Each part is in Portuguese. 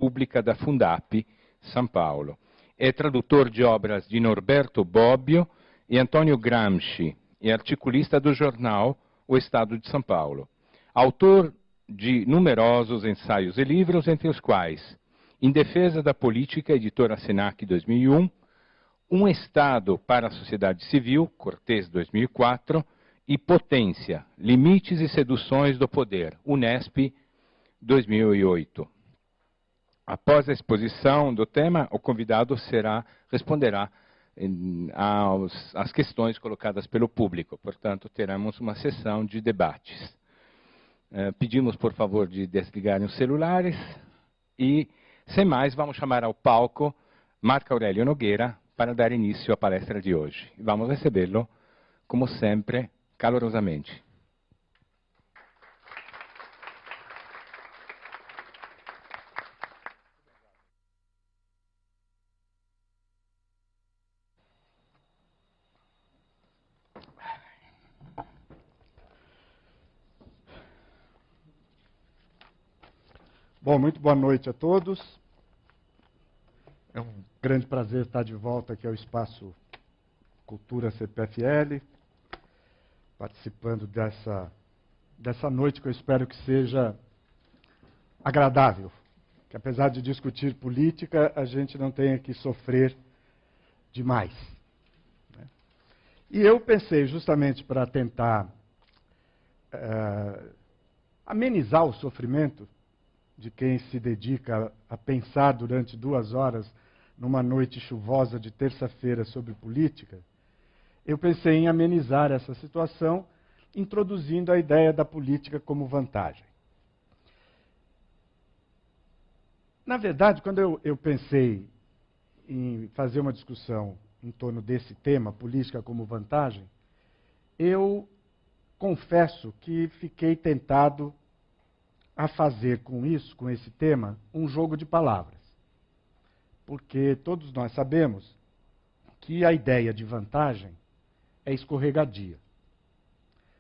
Pública da Fundap, São Paulo. É tradutor de obras de Norberto Bobbio e Antônio Gramsci, e articulista do jornal O Estado de São Paulo. Autor de numerosos ensaios e livros, entre os quais Em Defesa da Política, editora Senac, 2001, Um Estado para a Sociedade Civil, Cortês, 2004, e Potência, Limites e Seduções do Poder, Unesp, 2008. Após a exposição do tema, o convidado responderá às questões colocadas pelo público. Portanto, teremos uma sessão de debates. Pedimos, por favor, de desligarem os celulares e, sem mais, vamos chamar ao palco Marco Aurélio Nogueira para dar início à palestra de hoje. Vamos recebê-lo, como sempre, calorosamente. Bom, muito boa noite a todos. É um grande prazer estar de volta aqui ao Espaço Cultura CPFL, participando dessa noite que eu espero que seja agradável, que apesar de discutir política, a gente não tenha que sofrer demais. E eu pensei, justamente para tentar amenizar o sofrimento de quem se dedica a pensar durante 2 horas numa noite chuvosa de terça-feira sobre política, eu pensei em amenizar essa situação introduzindo a ideia da política como vantagem. Na verdade, quando eu pensei em fazer uma discussão em torno desse tema, política como vantagem, eu confesso que fiquei tentado a fazer com isso, com esse tema, um jogo de palavras. Porque todos nós sabemos que a ideia de vantagem é escorregadia.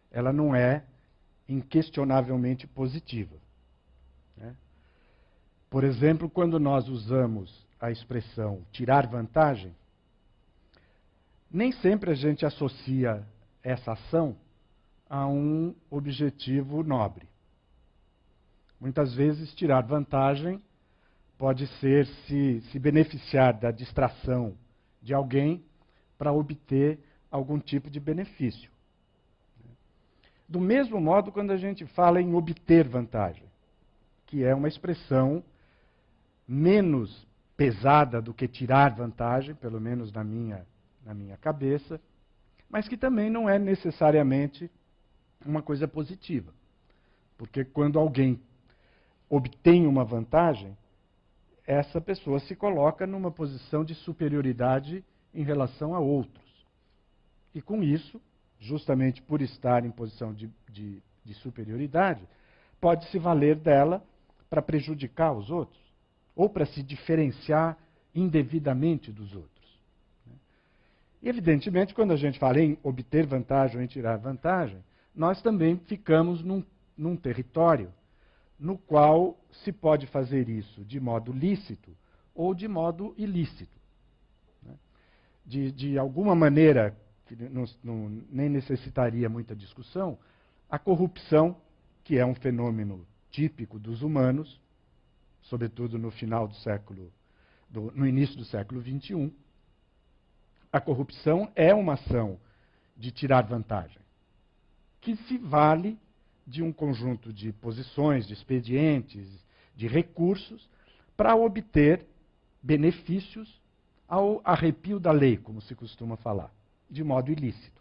Ela não é inquestionavelmente positiva. Por exemplo, quando nós usamos a expressão tirar vantagem, nem sempre a gente associa essa ação a um objetivo nobre. Muitas vezes, tirar vantagem pode ser se beneficiar da distração de alguém para obter algum tipo de benefício. Do mesmo modo, quando a gente fala em obter vantagem, que é uma expressão menos pesada do que tirar vantagem, pelo menos na minha cabeça, mas que também não é necessariamente uma coisa positiva. Porque quando alguém obtém uma vantagem, essa pessoa se coloca numa posição de superioridade em relação a outros. E com isso, justamente por estar em posição de superioridade, pode se valer dela para prejudicar os outros, ou para se diferenciar indevidamente dos outros. E, evidentemente, quando a gente fala em obter vantagem ou em tirar vantagem, nós também ficamos num território no qual se pode fazer isso de modo lícito ou de modo ilícito. De alguma maneira, que nem necessitaria muita discussão, a corrupção, que é um fenômeno típico dos humanos, sobretudo no início do século XXI, a corrupção é uma ação de tirar vantagem, que se vale de um conjunto de posições, de expedientes, de recursos, para obter benefícios ao arrepio da lei, como se costuma falar, de modo ilícito.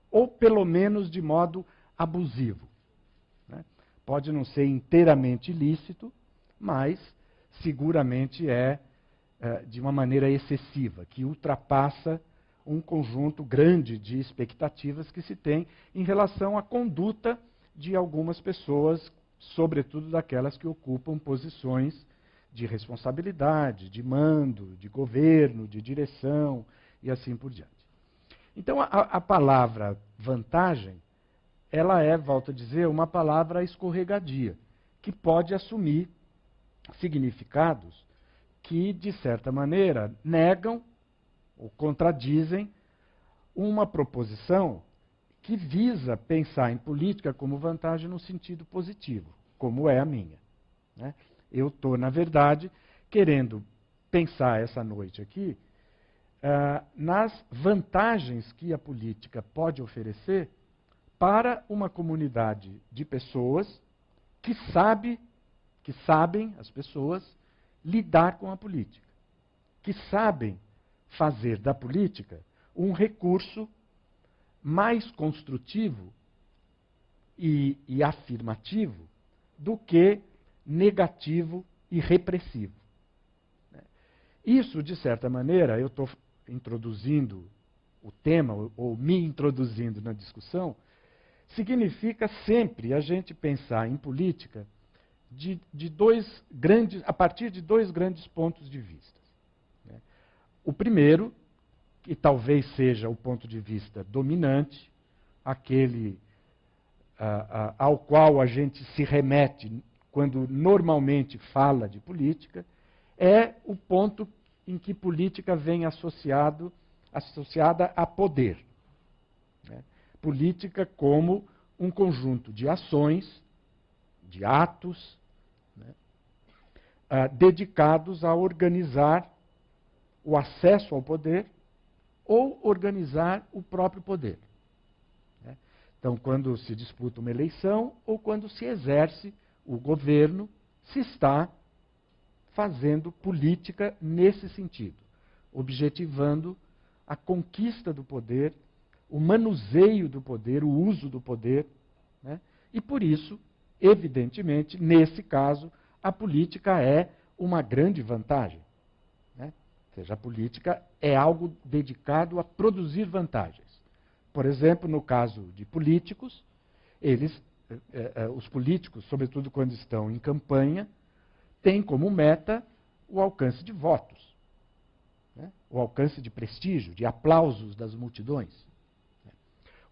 Ou, pelo menos, de modo abusivo. Pode não ser inteiramente ilícito, mas seguramente é de uma maneira excessiva, que ultrapassa um conjunto grande de expectativas que se tem em relação à conduta de algumas pessoas, sobretudo daquelas que ocupam posições de responsabilidade, de mando, de governo, de direção e assim por diante. Então, a palavra vantagem, ela é, volto a dizer, uma palavra escorregadia, que pode assumir significados que, de certa maneira, negam ou contradizem uma proposição que visa pensar em política como vantagem no sentido positivo, como é a minha, né? Eu estou, na verdade, querendo pensar essa noite aqui nas vantagens que a política pode oferecer para uma comunidade de pessoas que sabem, as pessoas, lidar com a política, que sabem fazer da política um recurso mais construtivo e afirmativo do que negativo e repressivo. Isso, de certa maneira, eu estou introduzindo o tema, ou me introduzindo na discussão, significa sempre a gente pensar em política a partir de dois grandes pontos de vista. O primeiro, que talvez seja o ponto de vista dominante, aquele ao qual a gente se remete quando normalmente fala de política, é o ponto em que política vem associada a poder. Política como um conjunto de ações, de atos, dedicados a organizar o acesso ao poder ou organizar o próprio poder. Então, quando se disputa uma eleição ou quando se exerce o governo, se está fazendo política nesse sentido, objetivando a conquista do poder, o manuseio do poder, o uso do poder, e por isso, evidentemente, nesse caso, a política é uma grande vantagem. Ou seja, a política é algo dedicado a produzir vantagens. Por exemplo, no caso de políticos, os políticos, sobretudo quando estão em campanha, têm como meta o alcance de votos, o alcance de prestígio, de aplausos das multidões.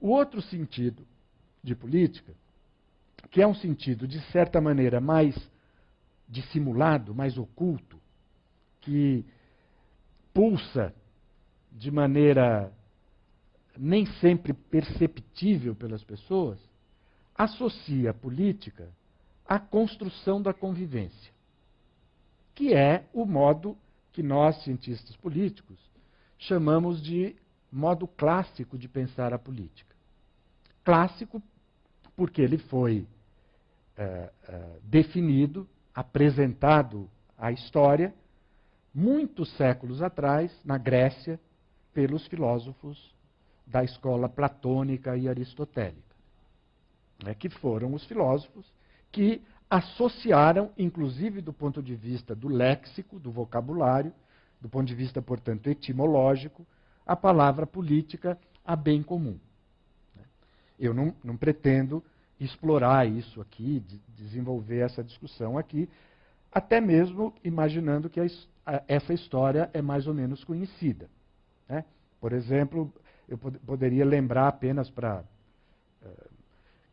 O outro sentido de política, que é um sentido, de certa maneira, mais dissimulado, mais oculto, que pulsa de maneira nem sempre perceptível pelas pessoas, associa a política à construção da convivência, que é o modo que nós, cientistas políticos, chamamos de modo clássico de pensar a política. Clássico porque ele foi definido, apresentado à história, muitos séculos atrás, na Grécia, pelos filósofos da escola platônica e aristotélica, que foram os filósofos que associaram, inclusive do ponto de vista do léxico, do vocabulário, do ponto de vista, portanto, etimológico, a palavra política a bem comum. Eu não pretendo explorar isso aqui, desenvolver essa discussão aqui, até mesmo imaginando que essa história é mais ou menos conhecida. Por exemplo, eu poderia lembrar apenas para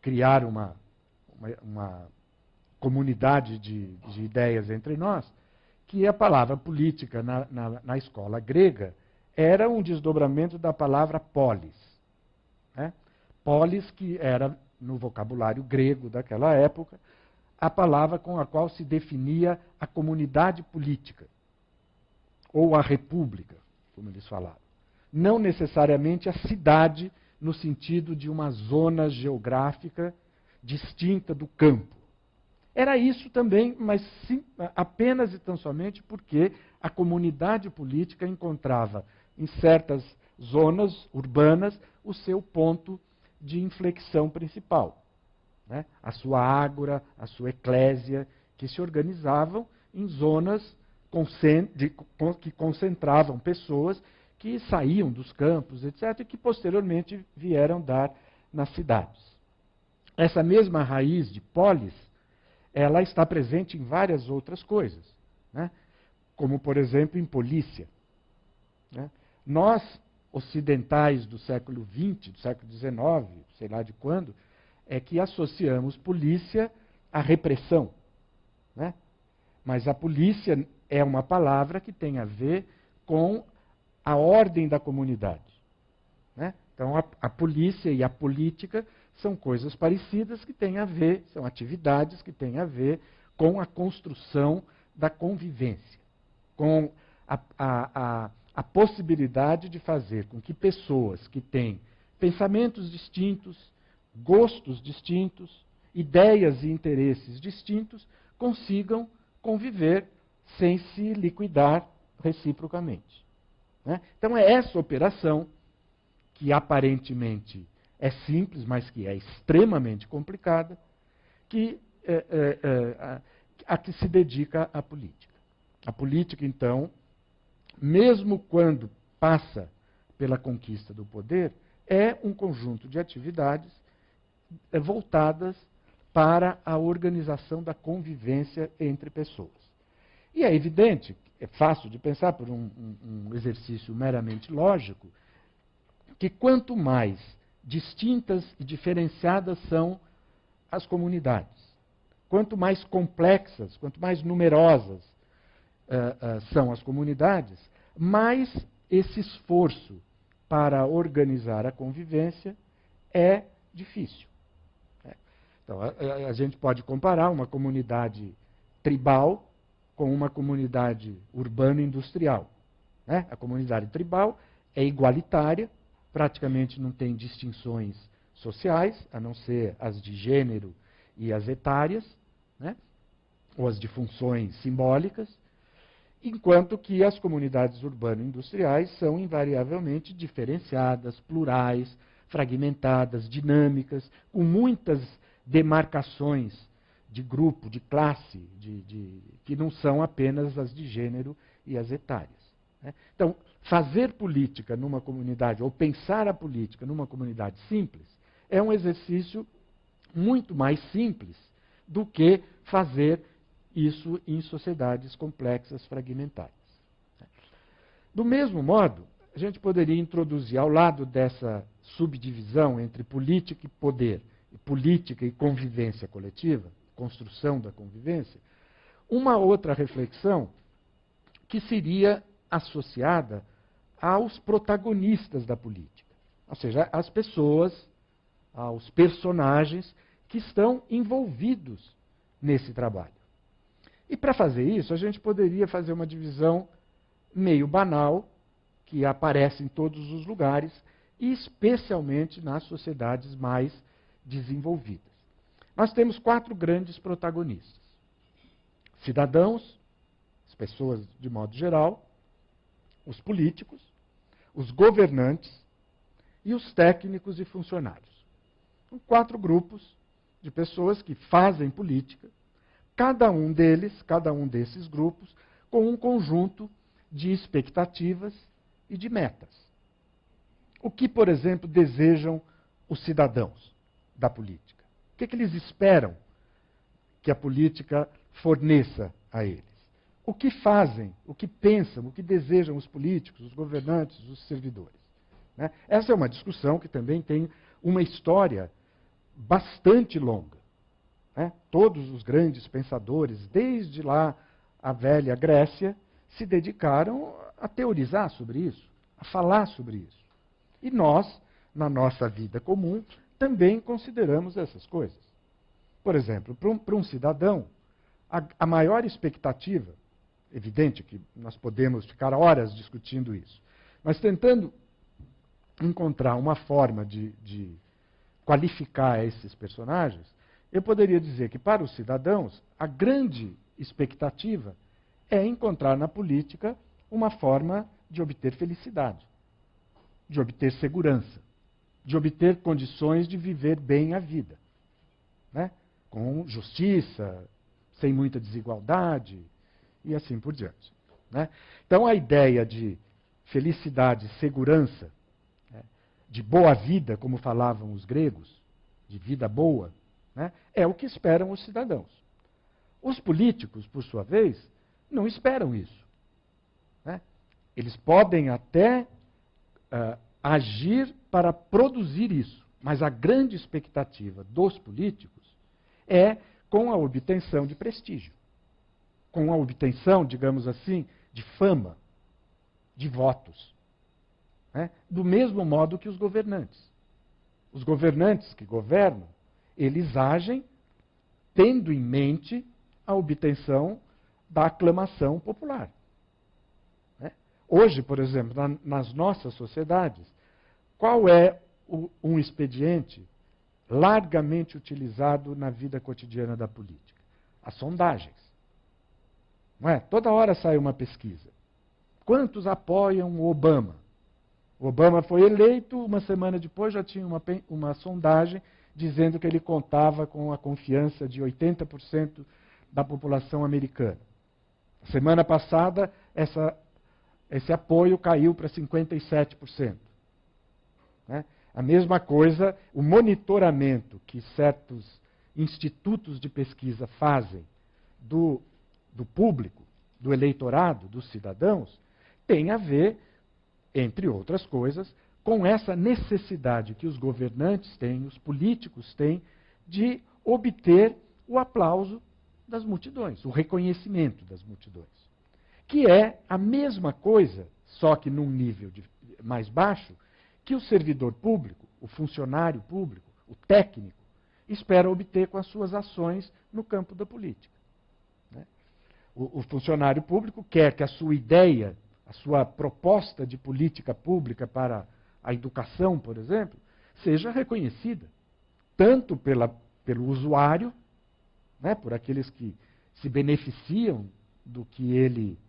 criar uma comunidade de ideias entre nós, que a palavra política na escola grega era um desdobramento da palavra polis. Polis, que era, no vocabulário grego daquela época, a palavra com a qual se definia a comunidade política, ou a república, como eles falavam. Não necessariamente a cidade, no sentido de uma zona geográfica distinta do campo. Era isso também, mas sim, apenas e tão somente porque a comunidade política encontrava em certas zonas urbanas o seu ponto de inflexão principal. A sua ágora, a sua eclésia, que se organizavam em zonas que concentravam pessoas que saíam dos campos, etc., e que posteriormente vieram dar nas cidades. Essa mesma raiz de polis, ela está presente em várias outras coisas, como, por exemplo, em polícia. Nós, ocidentais do século XX, do século XIX, sei lá de quando, é que associamos polícia à repressão. mas a polícia é uma palavra que tem a ver com a ordem da comunidade, né? Então, a polícia e a política são coisas parecidas que têm a ver, são atividades que têm a ver com a construção da convivência, com a possibilidade de fazer com que pessoas que têm pensamentos distintos, gostos distintos, ideias e interesses distintos, consigam conviver sem se liquidar reciprocamente, né? Então, é essa operação, que aparentemente é simples, mas que é extremamente complicada, a que se dedica a política. A política, então, mesmo quando passa pela conquista do poder, é um conjunto de atividades voltadas para a organização da convivência entre pessoas. E é evidente, é fácil de pensar por um exercício meramente lógico, que quanto mais distintas e diferenciadas são as comunidades, quanto mais complexas, quanto mais numerosas são as comunidades, mais esse esforço para organizar a convivência é difícil. Então, a gente pode comparar uma comunidade tribal com uma comunidade urbano-industrial, né? A comunidade tribal é igualitária, praticamente não tem distinções sociais, a não ser as de gênero e as etárias, né? Ou as de funções simbólicas, enquanto que as comunidades urbano-industriais são invariavelmente diferenciadas, plurais, fragmentadas, dinâmicas, com muitas demarcações de grupo, de classe, que não são apenas as de gênero e as etárias, né? Então, fazer política numa comunidade, ou pensar a política numa comunidade simples, é um exercício muito mais simples do que fazer isso em sociedades complexas, fragmentadas. Do mesmo modo, a gente poderia introduzir, ao lado dessa subdivisão entre política e poder, e política e convivência coletiva, construção da convivência, uma outra reflexão que seria associada aos protagonistas da política, ou seja, às pessoas, aos personagens que estão envolvidos nesse trabalho. E para fazer isso, a gente poderia fazer uma divisão meio banal, que aparece em todos os lugares, e especialmente nas sociedades mais desenvolvidas. Nós temos 4 grandes protagonistas: cidadãos, as pessoas de modo geral, os políticos, os governantes e os técnicos e funcionários. São 4 grupos de pessoas que fazem política, cada um desses grupos, com um conjunto de expectativas e de metas. O que, por exemplo, desejam os cidadãos da política? O que eles esperam que a política forneça a eles? O que fazem, o que pensam, o que desejam os políticos, os governantes, os servidores, né? Essa é uma discussão que também tem uma história bastante longa, né? Todos os grandes pensadores, desde lá a velha Grécia, se dedicaram a teorizar sobre isso, a falar sobre isso. E nós, na nossa vida comum, também consideramos essas coisas. Por exemplo, para um cidadão, a maior expectativa, evidente que nós podemos ficar horas discutindo isso, mas tentando encontrar uma forma de qualificar esses personagens, eu poderia dizer que, para os cidadãos, a grande expectativa é encontrar na política uma forma de obter felicidade, de obter segurança, de obter condições de viver bem a vida, né? Com justiça, sem muita desigualdade e assim por diante, né? Então, a ideia de felicidade, segurança, né, de boa vida, como falavam os gregos, de vida boa, né, é o que esperam os cidadãos. Os políticos, por sua vez, não esperam isso, né? Eles podem até agir para produzir isso, mas a grande expectativa dos políticos é com a obtenção de prestígio, com a obtenção, digamos assim, de fama, de votos. Né? Do mesmo modo que os governantes. Os governantes que governam, eles agem tendo em mente a obtenção da aclamação popular. Né? Hoje, por exemplo, nas nossas sociedades, qual é um expediente largamente utilizado na vida cotidiana da política? As sondagens. Não é? Toda hora sai uma pesquisa. Quantos apoiam o Obama? O Obama foi eleito, uma semana depois já tinha uma sondagem dizendo que ele contava com a confiança de 80% da população americana. Semana passada, esse apoio caiu para 57%. Né? A mesma coisa, o monitoramento que certos institutos de pesquisa fazem do público, do eleitorado, dos cidadãos, tem a ver, entre outras coisas, com essa necessidade que os governantes têm, os políticos têm, de obter o aplauso das multidões, o reconhecimento das multidões. Que é a mesma coisa, só que num nível mais baixo, que o servidor público, o funcionário público, o técnico, espera obter com as suas ações no campo da política. Né? O funcionário público quer que a sua ideia, a sua proposta de política pública para a educação, por exemplo, seja reconhecida, tanto pelo usuário, né, por aqueles que se beneficiam do que ele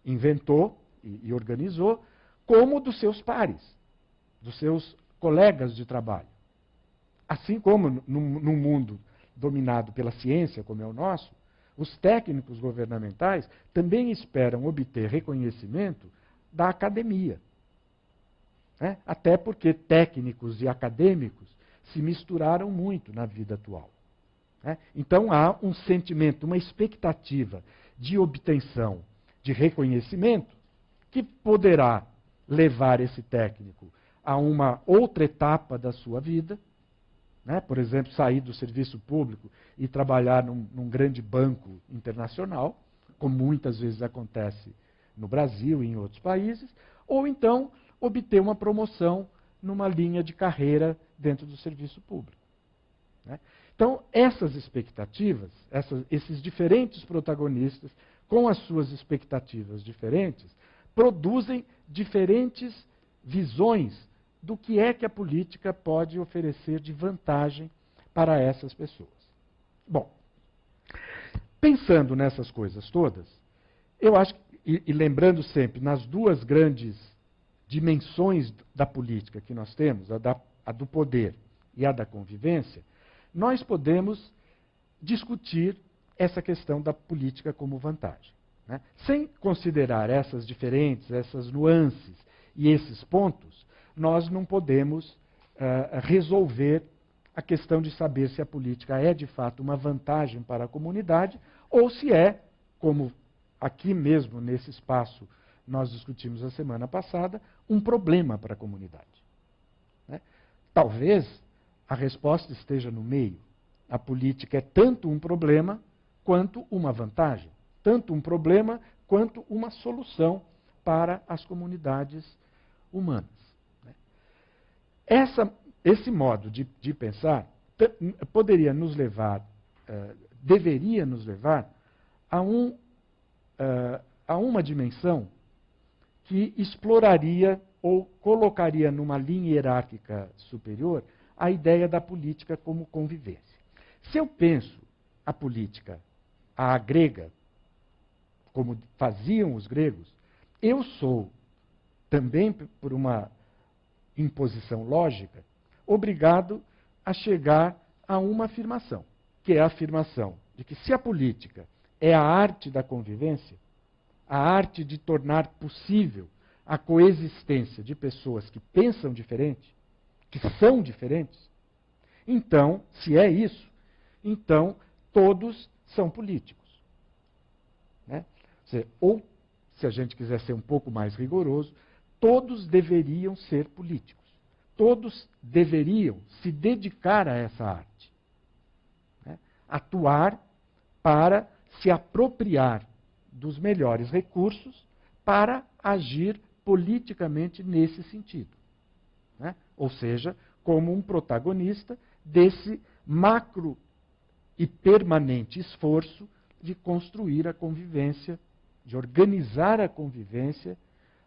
inventou e organizou, como dos seus pares, dos seus colegas de trabalho. Assim como num mundo dominado pela ciência, como é o nosso, os técnicos governamentais também esperam obter reconhecimento da academia. Né? Até porque técnicos e acadêmicos se misturaram muito na vida atual. Né? Então há um sentimento, uma expectativa de obtenção de reconhecimento que poderá levar esse técnico a uma outra etapa da sua vida, né? Por exemplo, sair do serviço público e trabalhar num grande banco internacional, como muitas vezes acontece no Brasil e em outros países, ou então obter uma promoção numa linha de carreira dentro do serviço público. Né? Então, essas expectativas, esses diferentes protagonistas, com as suas expectativas diferentes, produzem diferentes visões do que é que a política pode oferecer de vantagem para essas pessoas. Bom, pensando nessas coisas todas, eu acho, e lembrando sempre nas duas grandes dimensões da política que nós temos, a do poder e a da convivência, nós podemos discutir essa questão da política como vantagem. Né? Sem considerar essas diferentes, essas nuances e esses pontos, nós não podemos resolver a questão de saber se a política é de fato uma vantagem para a comunidade ou se é, como aqui mesmo nesse espaço nós discutimos a semana passada, um problema para a comunidade. Né? Talvez a resposta esteja no meio. A política é tanto um problema quanto uma vantagem, tanto um problema quanto uma solução para as comunidades humanas. Esse modo de pensar poderia nos levar, deveria nos levar a uma dimensão que exploraria ou colocaria numa linha hierárquica superior a ideia da política como convivência. Se eu penso a política à grega, como faziam os gregos, eu sou, também por uma imposição lógica, obrigado a chegar a uma afirmação, que é a afirmação de que se a política é a arte da convivência, a arte de tornar possível a coexistência de pessoas que pensam diferente, que são diferentes, então, se é isso, então todos são políticos. Né? Ou, se a gente quiser ser um pouco mais rigoroso, todos deveriam ser políticos. Todos deveriam se dedicar a essa arte. Né? Atuar para se apropriar dos melhores recursos para agir politicamente nesse sentido, né? Ou seja, como um protagonista desse macro e permanente esforço de construir a convivência, de organizar a convivência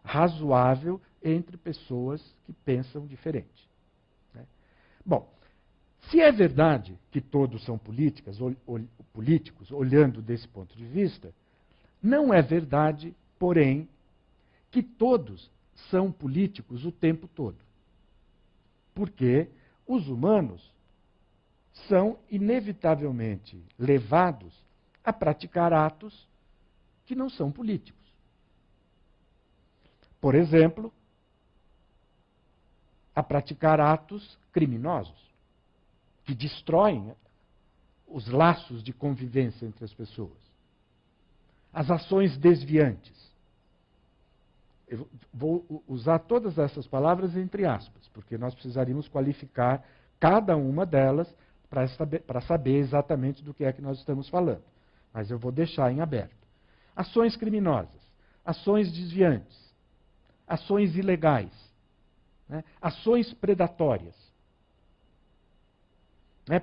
razoável entre pessoas que pensam diferente, né? Bom, se é verdade que todos são políticos, olhando desse ponto de vista, não é verdade, porém, que todos são políticos o tempo todo. Porque os humanos são inevitavelmente levados a praticar atos que não são políticos. Por exemplo, a praticar atos criminosos, que destroem os laços de convivência entre as pessoas. As ações desviantes. Eu vou usar todas essas palavras entre aspas, porque nós precisaríamos qualificar cada uma delas para saber exatamente do que é que nós estamos falando. Mas eu vou deixar em aberto. Ações criminosas, ações desviantes, ações ilegais, né? Ações predatórias.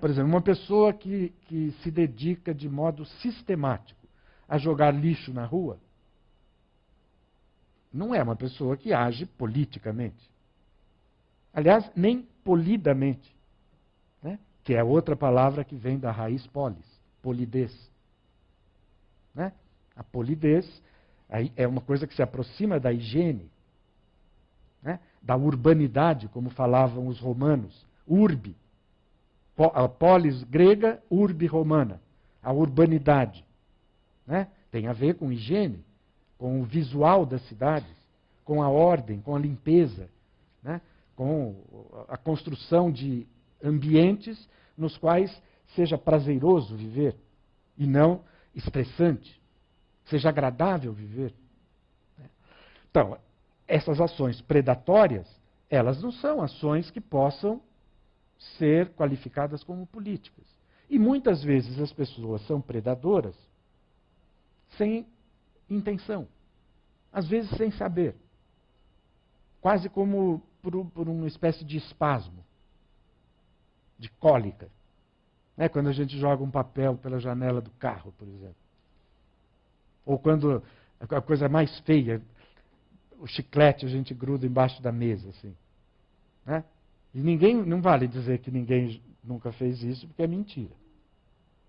Por exemplo, uma pessoa que se dedica de modo sistemático a jogar lixo na rua, não é uma pessoa que age politicamente. Aliás, nem polidamente, né? Que é outra palavra que vem da raiz polis, polidez, né? A polidez é uma coisa que se aproxima da higiene, né? Da urbanidade, como falavam os romanos, urbe. A polis grega, urbe romana, a urbanidade, né? Tem a ver com higiene, com o visual das cidades, com a ordem, com a limpeza, né? Com a construção de ambientes nos quais seja prazeroso viver e não estressante, seja agradável viver. Então, essas ações predatórias, elas não são ações que possam ser qualificadas como políticas. E muitas vezes as pessoas são predadoras sem intenção, às vezes sem saber, quase como por uma espécie de espasmo, de cólica. Quando a gente joga um papel pela janela do carro, por exemplo. Ou quando a coisa mais feia, o chiclete a gente gruda embaixo da mesa, assim, né? E não vale dizer que ninguém nunca fez isso, porque é mentira.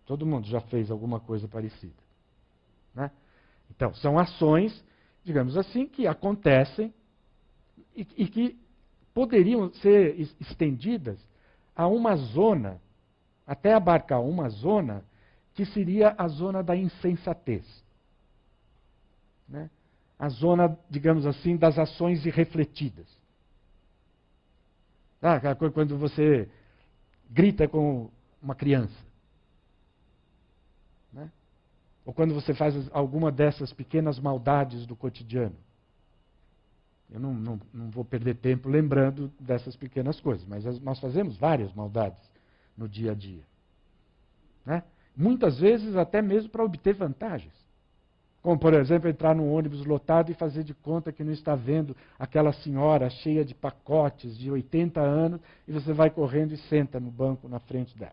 Todo mundo já fez alguma coisa parecida, né? Então, são ações, digamos assim, que acontecem e que poderiam ser estendidas a uma zona, até abarcar uma zona, que seria a zona da insensatez, né? A zona, digamos assim, das ações irrefletidas. Quando você grita com uma criança, né? Ou quando você faz alguma dessas pequenas maldades do cotidiano. Eu não vou perder tempo lembrando dessas pequenas coisas, mas nós fazemos várias maldades no dia a dia, né? Muitas vezes até mesmo para obter vantagens. Como, por exemplo, entrar num ônibus lotado e fazer de conta que não está vendo aquela senhora cheia de pacotes de 80 anos e você vai correndo e senta no banco na frente dela,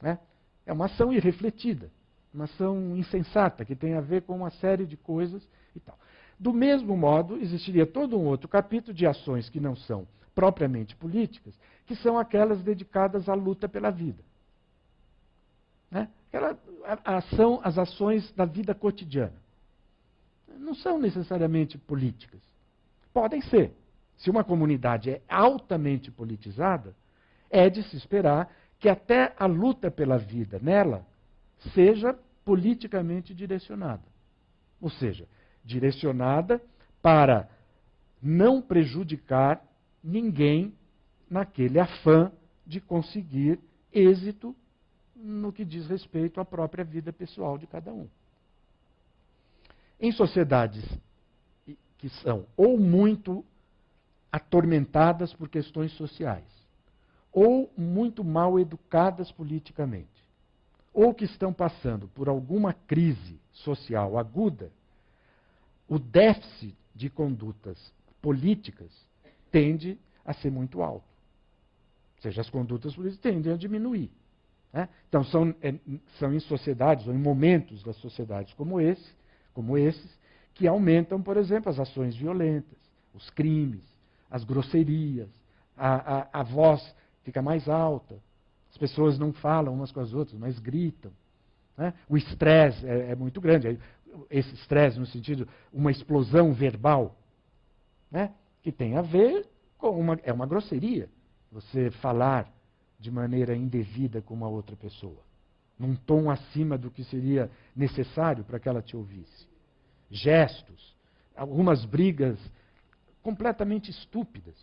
né? É uma ação irrefletida, uma ação insensata, que tem a ver com uma série de coisas e tal. Do mesmo modo, existiria todo um outro capítulo de ações que não são propriamente políticas, que são aquelas dedicadas à luta pela vida, né? As ações da vida cotidiana. Não são necessariamente políticas. Podem ser. Se uma comunidade é altamente politizada, é de se esperar que até a luta pela vida nela seja politicamente direcionada. Ou seja, direcionada para não prejudicar ninguém naquele afã de conseguir êxito no que diz respeito à própria vida pessoal de cada um. Em sociedades que são ou muito atormentadas por questões sociais, ou muito mal educadas politicamente, ou que estão passando por alguma crise social aguda, o déficit de condutas políticas tende a ser muito alto. Ou seja, as condutas políticas tendem a diminuir. Né? Então, são em sociedades, ou em momentos das sociedades como esses, que aumentam, por exemplo, as ações violentas, os crimes, as grosserias, a voz fica mais alta, as pessoas não falam umas com as outras, mas gritam. Né? O estresse é muito grande. Esse estresse no sentido, uma explosão verbal, né? Que tem a ver com uma grosseria. Você falar de maneira indevida com uma outra pessoa, num tom acima do que seria necessário para que ela te ouvisse. Gestos, algumas brigas completamente estúpidas.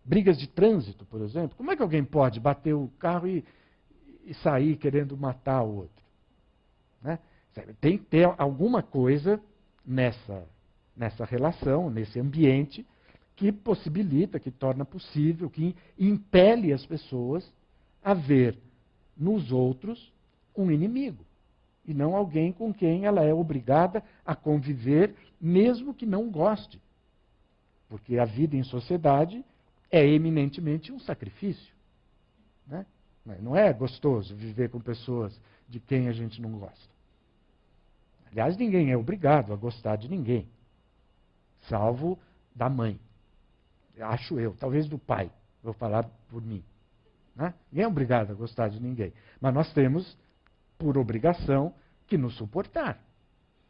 Brigas de trânsito, por exemplo. Como é que alguém pode bater o carro e sair querendo matar o outro? Né? Tem que ter alguma coisa nessa relação, nesse ambiente, que possibilita, que torna possível, que impele as pessoas a ver nos outros um inimigo, e não alguém com quem ela é obrigada a conviver, mesmo que não goste. Porque a vida em sociedade é eminentemente um sacrifício. Né? Não é gostoso viver com pessoas de quem a gente não gosta. Aliás, ninguém é obrigado a gostar de ninguém, salvo da mãe. Acho eu, talvez do pai, vou falar por mim. Né? Ninguém é obrigado a gostar de ninguém. Mas nós temos, por obrigação, que nos suportar.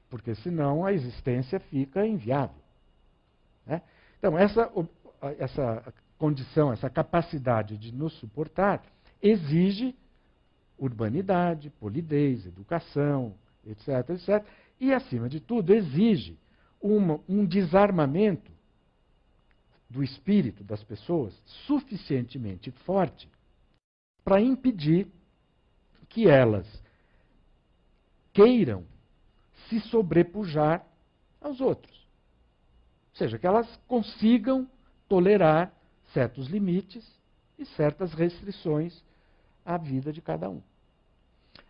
Porque senão a existência fica inviável. Né? Então, essa condição, essa capacidade de nos suportar, exige urbanidade, polidez, educação, etc., etc. E, acima de tudo, exige um desarmamento do espírito das pessoas suficientemente forte para impedir que elas queiram se sobrepujar aos outros. Ou seja, que elas consigam tolerar certos limites e certas restrições à vida de cada um.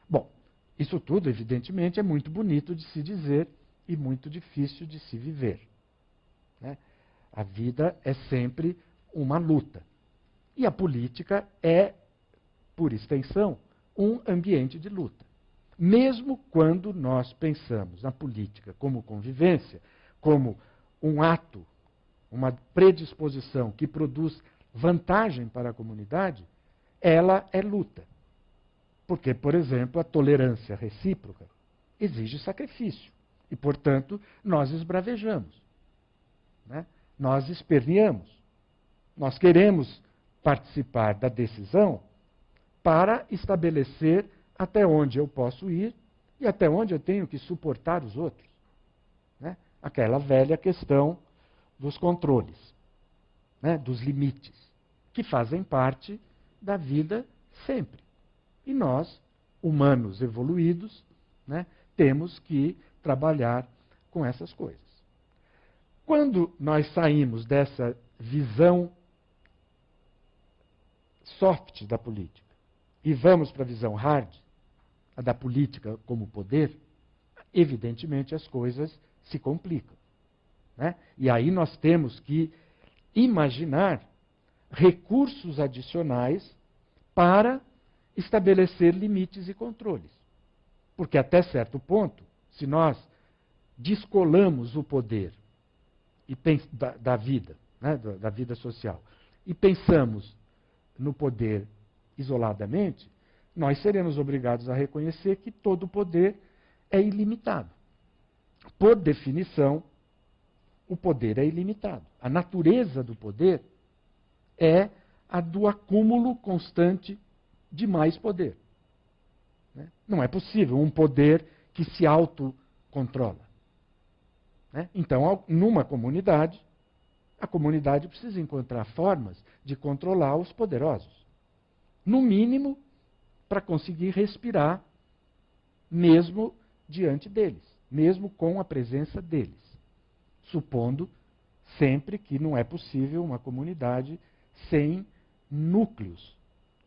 Bom, isso tudo, evidentemente, é muito bonito de se dizer e muito difícil de se viver. Né? A vida é sempre uma luta. E a política é, por extensão, um ambiente de luta. Mesmo quando nós pensamos na política como convivência, como um ato, uma predisposição que produz vantagem para a comunidade, ela é luta. Porque, por exemplo, a tolerância recíproca exige sacrifício. E, portanto, nós esbravejamos. Né? Nós esperneamos. Nós queremos participar da decisão para estabelecer até onde eu posso ir e até onde eu tenho que suportar os outros. Né? Aquela velha questão dos controles, né? Dos limites, que fazem parte da vida sempre. E nós, humanos evoluídos, né, temos que trabalhar com essas coisas. Quando nós saímos dessa visão soft da política e vamos para a visão hard, a da política como poder, evidentemente as coisas se complicam. Né? E aí nós temos que imaginar recursos adicionais para estabelecer limites e controles. Porque até certo ponto, se nós descolamos o poder da vida, né, da vida social, e pensamos no poder isoladamente, nós seremos obrigados a reconhecer que todo poder é ilimitado. Por definição, o poder é ilimitado. A natureza do poder é a do acúmulo constante de mais poder. Né? Não é possível um poder que se autocontrola. Né? Então, numa comunidade, a comunidade precisa encontrar formas de controlar os poderosos. No mínimo, para conseguir respirar, mesmo diante deles, mesmo com a presença deles. Supondo sempre que não é possível uma comunidade sem núcleos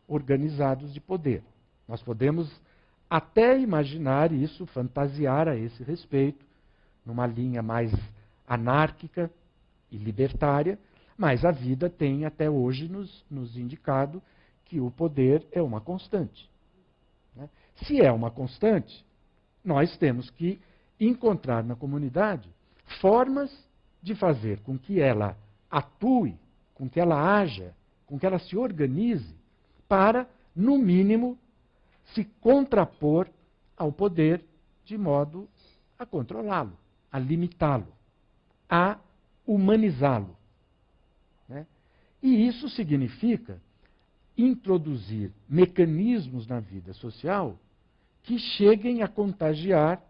organizados de poder. Nós podemos até imaginar isso, fantasiar a esse respeito, numa linha mais anárquica e libertária, mas a vida tem até hoje nos indicado que o poder é uma constante. Né? Se é uma constante, nós temos que encontrar na comunidade formas de fazer com que ela atue, com que ela haja, com que ela se organize para, no mínimo, se contrapor ao poder de modo a controlá-lo, a limitá-lo, a humanizá-lo. Né? E isso significa introduzir mecanismos na vida social que cheguem a contagiar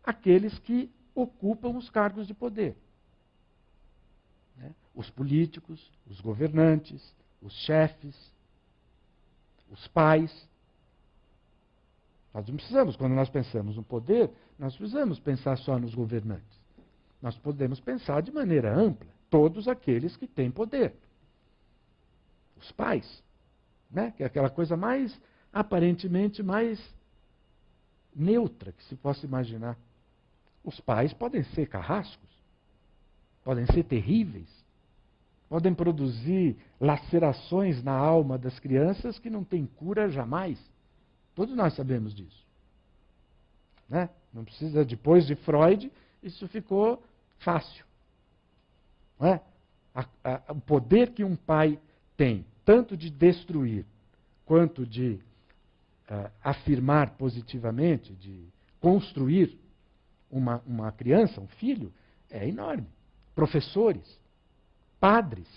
aqueles que ocupam os cargos de poder. Né? Os políticos, os governantes, os chefes, os pais. Nós não precisamos, quando nós pensamos no poder, nós precisamos pensar só nos governantes. Nós podemos pensar de maneira ampla, todos aqueles que têm poder. Os pais, né? Que é aquela coisa mais, aparentemente, mais neutra que se possa imaginar. Os pais podem ser carrascos, podem ser terríveis, podem produzir lacerações na alma das crianças que não têm cura jamais. Todos nós sabemos disso. Né? Não precisa, depois de Freud, isso ficou fácil. Não é? O poder que um pai tem, tanto de destruir, quanto de afirmar positivamente, de construir uma criança, um filho, é enorme. Professores, padres.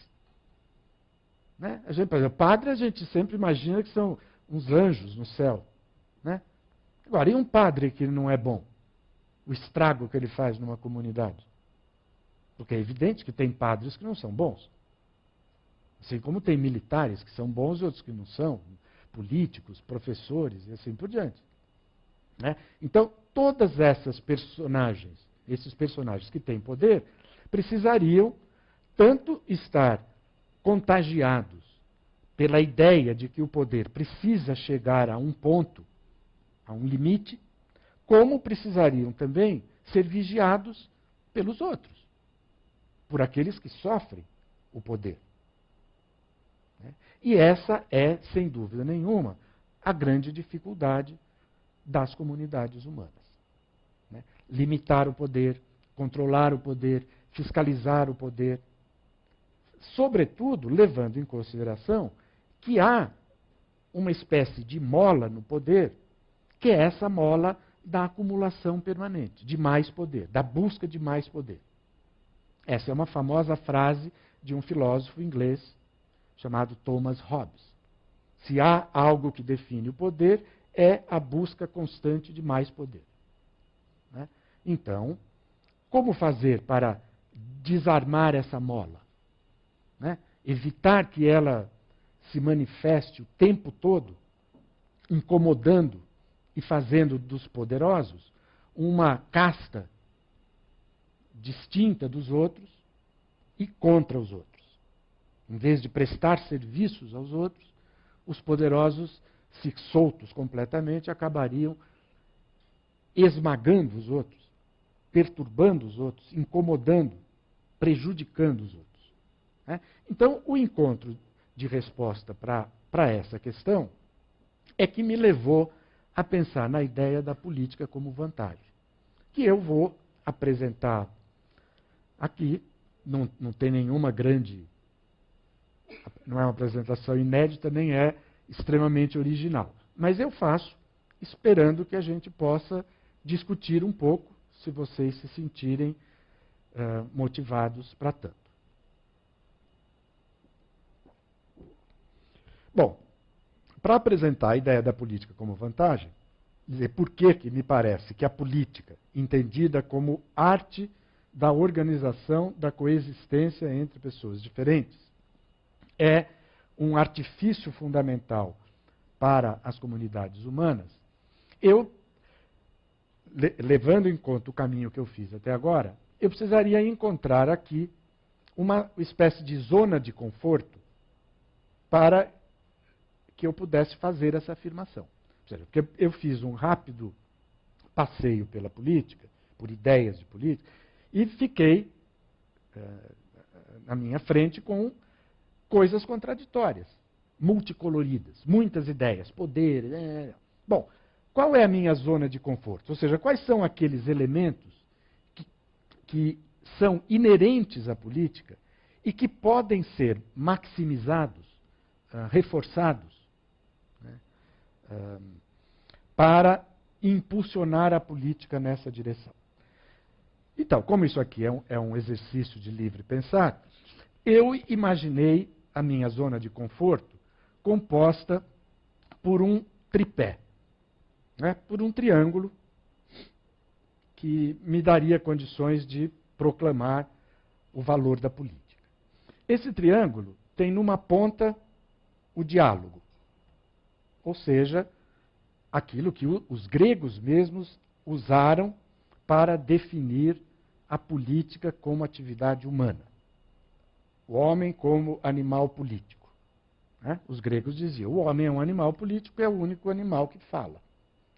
Né? A gente, por exemplo, padre a gente sempre imagina que são uns anjos no céu. Né? Agora, e um padre que não é bom? O estrago que ele faz numa comunidade? Porque é evidente que tem padres que não são bons. Assim como tem militares que são bons e outros que não são, políticos, professores e assim por diante. Né? Então, todas essas personagens, esses personagens que têm poder, precisariam tanto estar contagiados pela ideia de que o poder precisa chegar a um ponto, a um limite, como precisariam também ser vigiados pelos outros, por aqueles que sofrem o poder. E essa é, sem dúvida nenhuma, a grande dificuldade das comunidades humanas. Né? Limitar o poder, controlar o poder, fiscalizar o poder, sobretudo levando em consideração que há uma espécie de mola no poder, que é essa mola da acumulação permanente, de mais poder, da busca de mais poder. Essa é uma famosa frase de um filósofo inglês chamado Thomas Hobbes. Se há algo que define o poder, é a busca constante de mais poder. Né? Então, como fazer para desarmar essa mola? Né? Evitar que ela se manifeste o tempo todo, incomodando e fazendo dos poderosos uma casta distinta dos outros e contra os outros. Em vez de prestar serviços aos outros, os poderosos, se soltos completamente, acabariam esmagando os outros, perturbando os outros, incomodando, prejudicando os outros. Né? Então, o encontro de resposta para essa questão é que me levou a pensar na ideia da política como vantagem, que eu vou apresentar aqui. Não tem nenhuma grande... Não é uma apresentação inédita, nem é extremamente original. Mas eu faço esperando que a gente possa discutir um pouco, se vocês se sentirem motivados para tanto. Bom, para apresentar a ideia da política como vantagem, dizer por que me parece que a política, entendida como arte da organização da coexistência entre pessoas diferentes, é um artifício fundamental para as comunidades humanas, eu, levando em conta o caminho que eu fiz até agora, eu precisaria encontrar aqui uma espécie de zona de conforto para que eu pudesse fazer essa afirmação. seja, porque eu fiz um rápido passeio pela política, por ideias de política, e fiquei na minha frente com coisas contraditórias, multicoloridas, muitas ideias, poder. Bom, qual é a minha zona de conforto? Ou seja, quais são aqueles elementos que são inerentes à política e que podem ser maximizados, reforçados, né, para impulsionar a política nessa direção. Então, como isso aqui é um exercício de livre pensar, eu imaginei a minha zona de conforto composta por um tripé, né, por um triângulo que me daria condições de proclamar o valor da política. Esse triângulo tem numa ponta o diálogo, ou seja, aquilo que os gregos mesmos usaram para definir a política como atividade humana. O homem como animal político. Né? Os gregos diziam, o homem é um animal político, é o único animal que fala.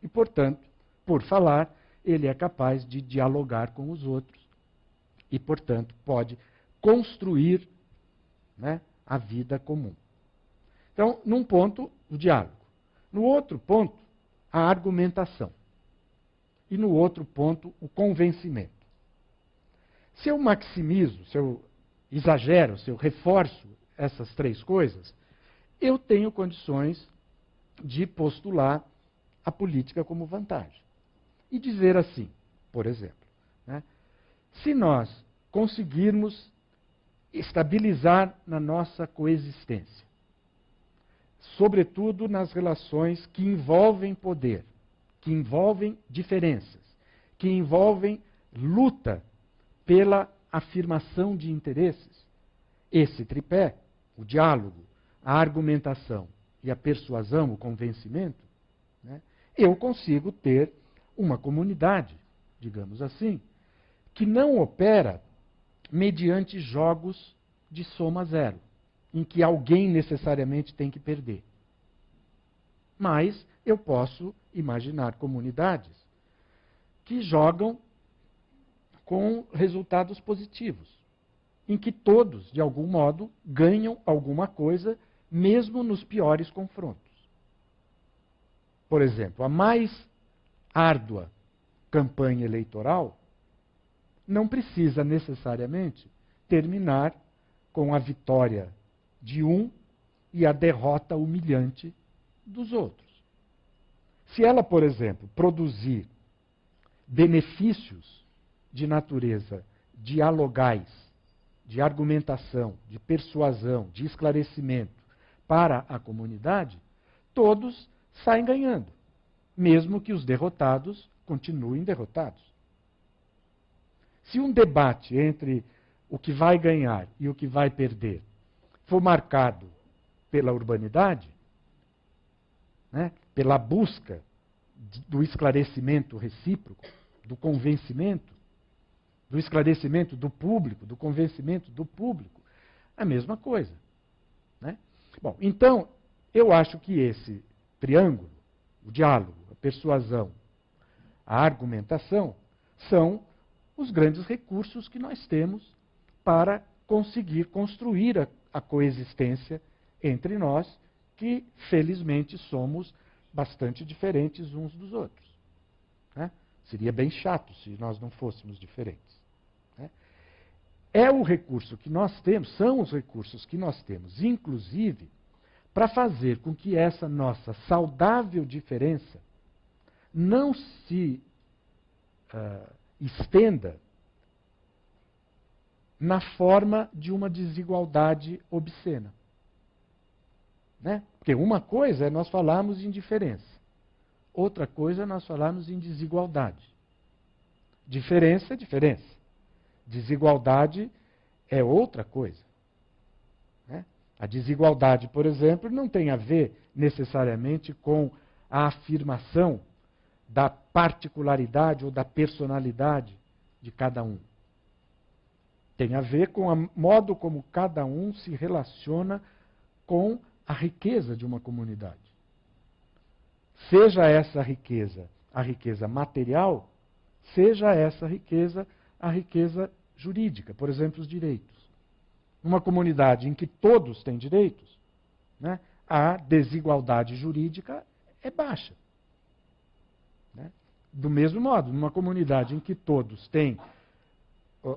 E, portanto, por falar, ele é capaz de dialogar com os outros e, portanto, pode construir, né, a vida comum. Então, num ponto, o diálogo. No outro ponto, a argumentação. E no outro ponto, o convencimento. Se eu maximizo, se eu exagero, se eu reforço essas três coisas, eu tenho condições de postular a política como vantagem. E dizer assim, por exemplo, né, se nós conseguirmos estabilizar na nossa coexistência, sobretudo nas relações que envolvem poder, que envolvem diferenças, que envolvem luta pela afirmação de interesses, esse tripé, o diálogo, a argumentação e a persuasão, o convencimento, né, eu consigo ter uma comunidade, digamos assim, que não opera mediante jogos de soma zero, em que alguém necessariamente tem que perder. Mas eu posso imaginar comunidades que jogam com resultados positivos, em que todos, de algum modo, ganham alguma coisa, mesmo nos piores confrontos. Por exemplo, a mais árdua campanha eleitoral não precisa necessariamente terminar com a vitória de um e a derrota humilhante dos outros. Se ela, por exemplo, produzir benefícios de natureza dialogais, de argumentação, de persuasão, de esclarecimento para a comunidade, todos saem ganhando, mesmo que os derrotados continuem derrotados. Se um debate entre o que vai ganhar e o que vai perder for marcado pela urbanidade, né, pela busca do esclarecimento recíproco, do convencimento, do esclarecimento do público, do convencimento do público, a mesma coisa. Né? Bom, então, eu acho que esse triângulo, o diálogo, a persuasão, a argumentação, são os grandes recursos que nós temos para conseguir construir a coexistência entre nós, que felizmente somos bastante diferentes uns dos outros. Né? Seria bem chato se nós não fôssemos diferentes. Né? É o recurso que nós temos, são os recursos que nós temos, inclusive, para fazer com que essa nossa saudável diferença não se estenda na forma de uma desigualdade obscena. Né? Porque uma coisa é nós falarmos em diferença, outra coisa é nós falarmos em desigualdade. Diferença é diferença. Desigualdade é outra coisa. Né? A desigualdade, por exemplo, não tem a ver necessariamente com a afirmação da particularidade ou da personalidade de cada um. Tem a ver com o modo como cada um se relaciona com a riqueza de uma comunidade. seja essa riqueza a riqueza material, seja essa riqueza a riqueza jurídica, por exemplo, os direitos. Numa comunidade em que todos têm direitos, né, a desigualdade jurídica é baixa. Né? Do mesmo modo, numa comunidade em que todos têm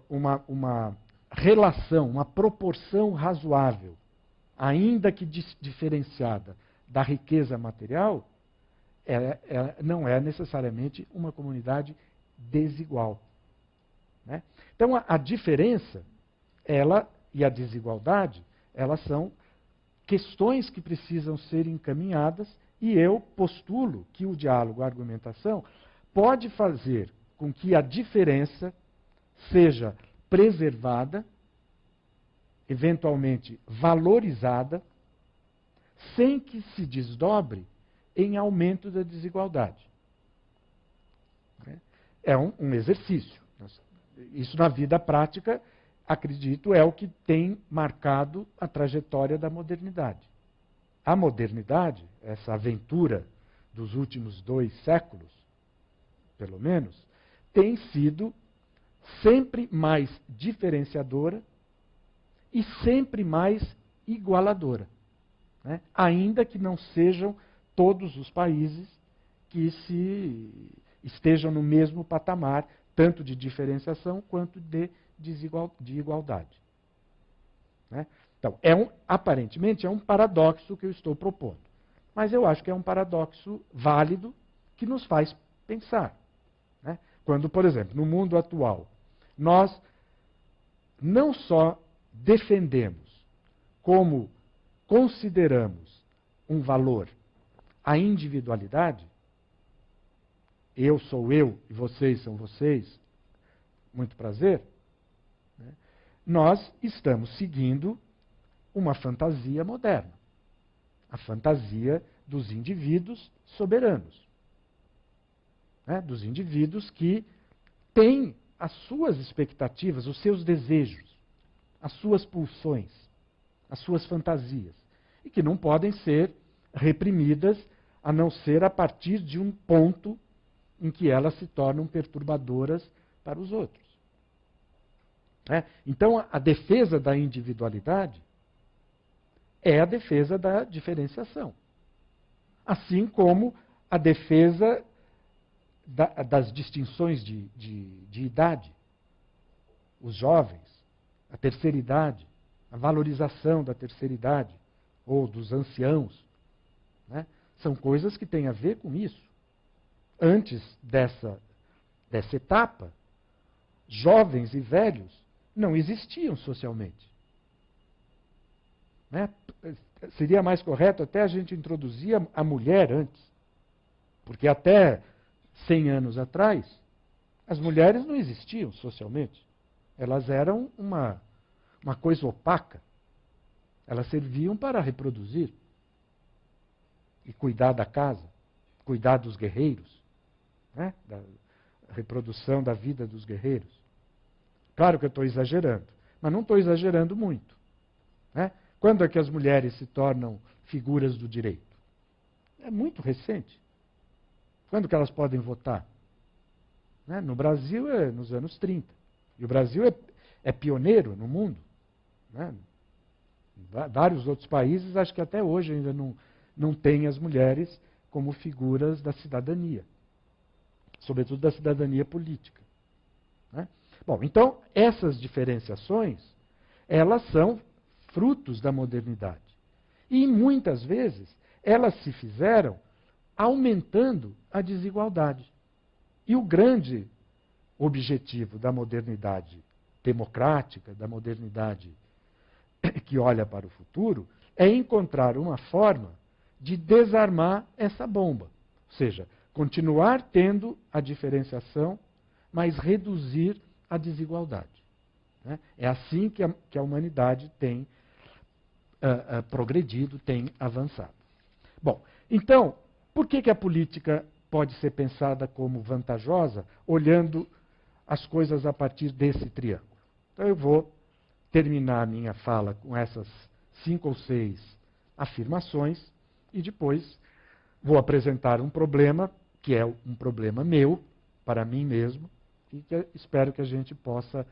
uma relação, uma proporção razoável, ainda que diferenciada, da riqueza material, não é necessariamente uma comunidade desigual. Né? Então, a diferença, e a desigualdade, elas são questões que precisam ser encaminhadas, e eu postulo que o diálogo, a argumentação, pode fazer com que a diferença seja preservada, eventualmente valorizada, sem que se desdobre em aumento da desigualdade. É um exercício. Isso na vida prática, acredito, é o que tem marcado a trajetória da modernidade. A modernidade, essa aventura dos últimos 2 séculos, pelo menos, tem sido sempre mais diferenciadora e sempre mais igualadora. Né? Ainda que não sejam todos os países que estejam no mesmo patamar, tanto de diferenciação quanto de igualdade. Né? Então, aparentemente é um paradoxo que eu estou propondo. Mas eu acho que é um paradoxo válido que nos faz pensar. Né? Quando, por exemplo, no mundo atual, nós não só defendemos, como consideramos um valor a individualidade, eu sou eu e vocês são vocês, muito prazer, né? Nós estamos seguindo uma fantasia moderna, a fantasia dos indivíduos soberanos, né? Dos indivíduos que têm as suas expectativas, os seus desejos, as suas pulsões, as suas fantasias, e que não podem ser reprimidas a não ser a partir de um ponto em que elas se tornam perturbadoras para os outros. Então, a defesa da individualidade é a defesa da diferenciação. Assim como a defesa das distinções de idade. Os jovens, a terceira idade, a valorização da terceira idade, ou dos anciãos, né? São coisas que têm a ver com isso. Antes dessa etapa, jovens e velhos não existiam socialmente. Né? Seria mais correto até a gente introduzir a mulher antes. Porque até 100 anos atrás, as mulheres não existiam socialmente. Elas eram uma coisa opaca. Elas serviam para reproduzir e cuidar da casa, cuidar dos guerreiros, né? Da reprodução da vida dos guerreiros. Claro que eu estou exagerando, mas não estou exagerando muito. Né? Quando é que as mulheres se tornam figuras do direito? É muito recente. Quando que elas podem votar? Né? No Brasil é nos anos 30. E o Brasil é pioneiro no mundo. Né? Vários outros países, acho que até hoje ainda não têm as mulheres como figuras da cidadania. Sobretudo da cidadania política. Né? Bom, então, essas diferenciações, elas são frutos da modernidade. E, muitas vezes, elas se fizeram aumentando a desigualdade. E o grande objetivo da modernidade democrática, da modernidade que olha para o futuro, é encontrar uma forma de desarmar essa bomba. Ou seja, continuar tendo a diferenciação, mas reduzir a desigualdade. Né? É assim que a humanidade tem progredido, tem avançado. Bom, então, por que a política pode ser pensada como vantajosa, olhando as coisas a partir desse triângulo? Então, eu vou terminar a minha fala com essas 5 ou 6 afirmações e depois vou apresentar um problema, que é um problema meu, para mim mesmo, e que espero que a gente possa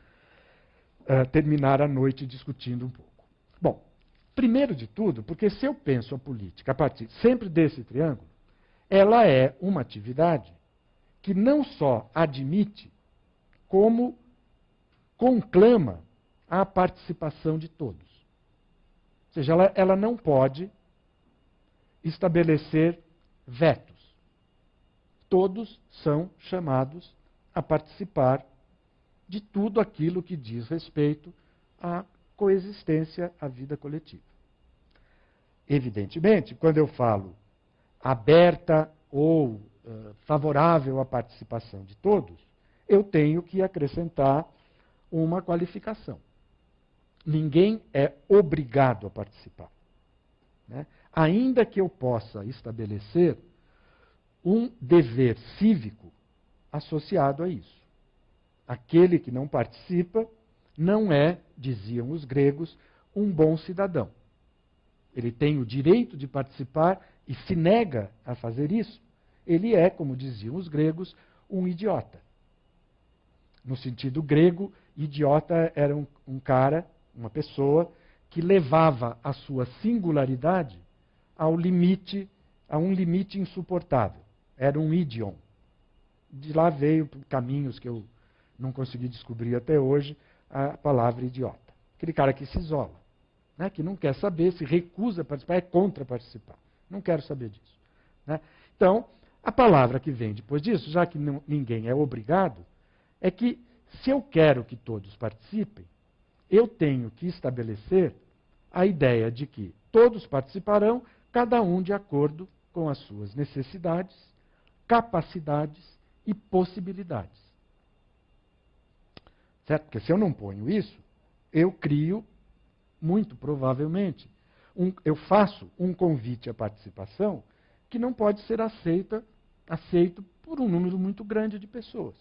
terminar a noite discutindo um pouco. Bom, primeiro de tudo, porque se eu penso a política a partir sempre desse triângulo, ela é uma atividade que não só admite, como conclama a participação de todos. Ou seja, ela não pode estabelecer vetos. Todos são chamados a participar de tudo aquilo que diz respeito à coexistência, à vida coletiva. Evidentemente, quando eu falo aberta ou favorável à participação de todos, eu tenho que acrescentar uma qualificação. Ninguém é obrigado a participar, né? Ainda que eu possa estabelecer um dever cívico associado a isso. Aquele que não participa não é, diziam os gregos, um bom cidadão. Ele tem o direito de participar e se nega a fazer isso, ele é, como diziam os gregos, um idiota. No sentido grego, idiota era um cara, uma pessoa, que levava a sua singularidade a um limite insuportável. Era um idiom. De lá veio, por caminhos que eu não consegui descobrir até hoje, a palavra idiota. Aquele cara que se isola, né, que não quer saber, se recusa a participar, é contra participar. Não quero saber disso, né? Então, a palavra que vem depois disso, já que ninguém é obrigado, é que se eu quero que todos participem, eu tenho que estabelecer a ideia de que todos participarão, cada um de acordo com as suas necessidades, capacidades e possibilidades. Certo? Porque se eu não ponho isso, eu crio, muito provavelmente, eu faço um convite à participação que não pode ser aceito por um número muito grande de pessoas,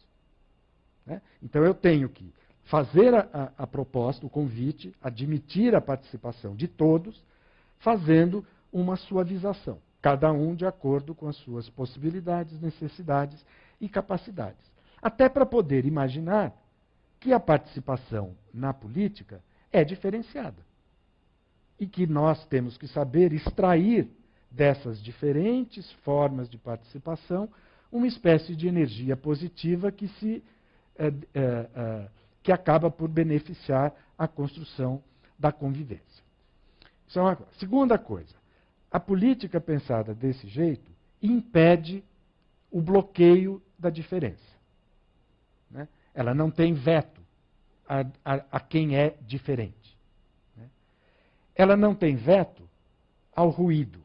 né? Então eu tenho que fazer a proposta, o convite, admitir a participação de todos, fazendo uma suavização, cada um de acordo com as suas possibilidades, necessidades e capacidades. Até para poder imaginar que a participação na política é diferenciada. E que nós temos que saber extrair dessas diferentes formas de participação uma espécie de energia positiva que acaba por beneficiar a construção da convivência. Isso é uma coisa. Segunda coisa, a política pensada desse jeito impede o bloqueio da diferença, né? Ela não tem veto a quem é diferente, né? Ela não tem veto ao ruído,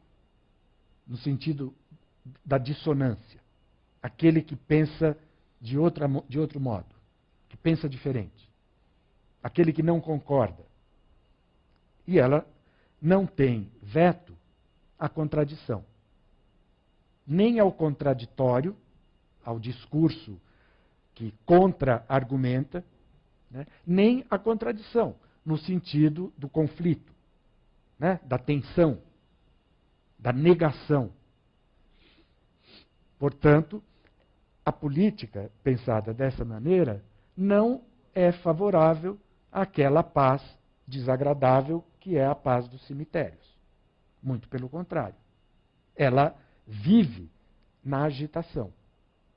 no sentido da dissonância, aquele que pensa de outro modo, que pensa diferente, aquele que não concorda. E ela não tem veto à contradição, nem ao contraditório, ao discurso que contra-argumenta, né, nem à contradição, no sentido do conflito, né, da tensão, da negação. Portanto, a política pensada dessa maneira não é favorável àquela paz desagradável que é a paz dos cemitérios. Muito pelo contrário. Ela vive na agitação,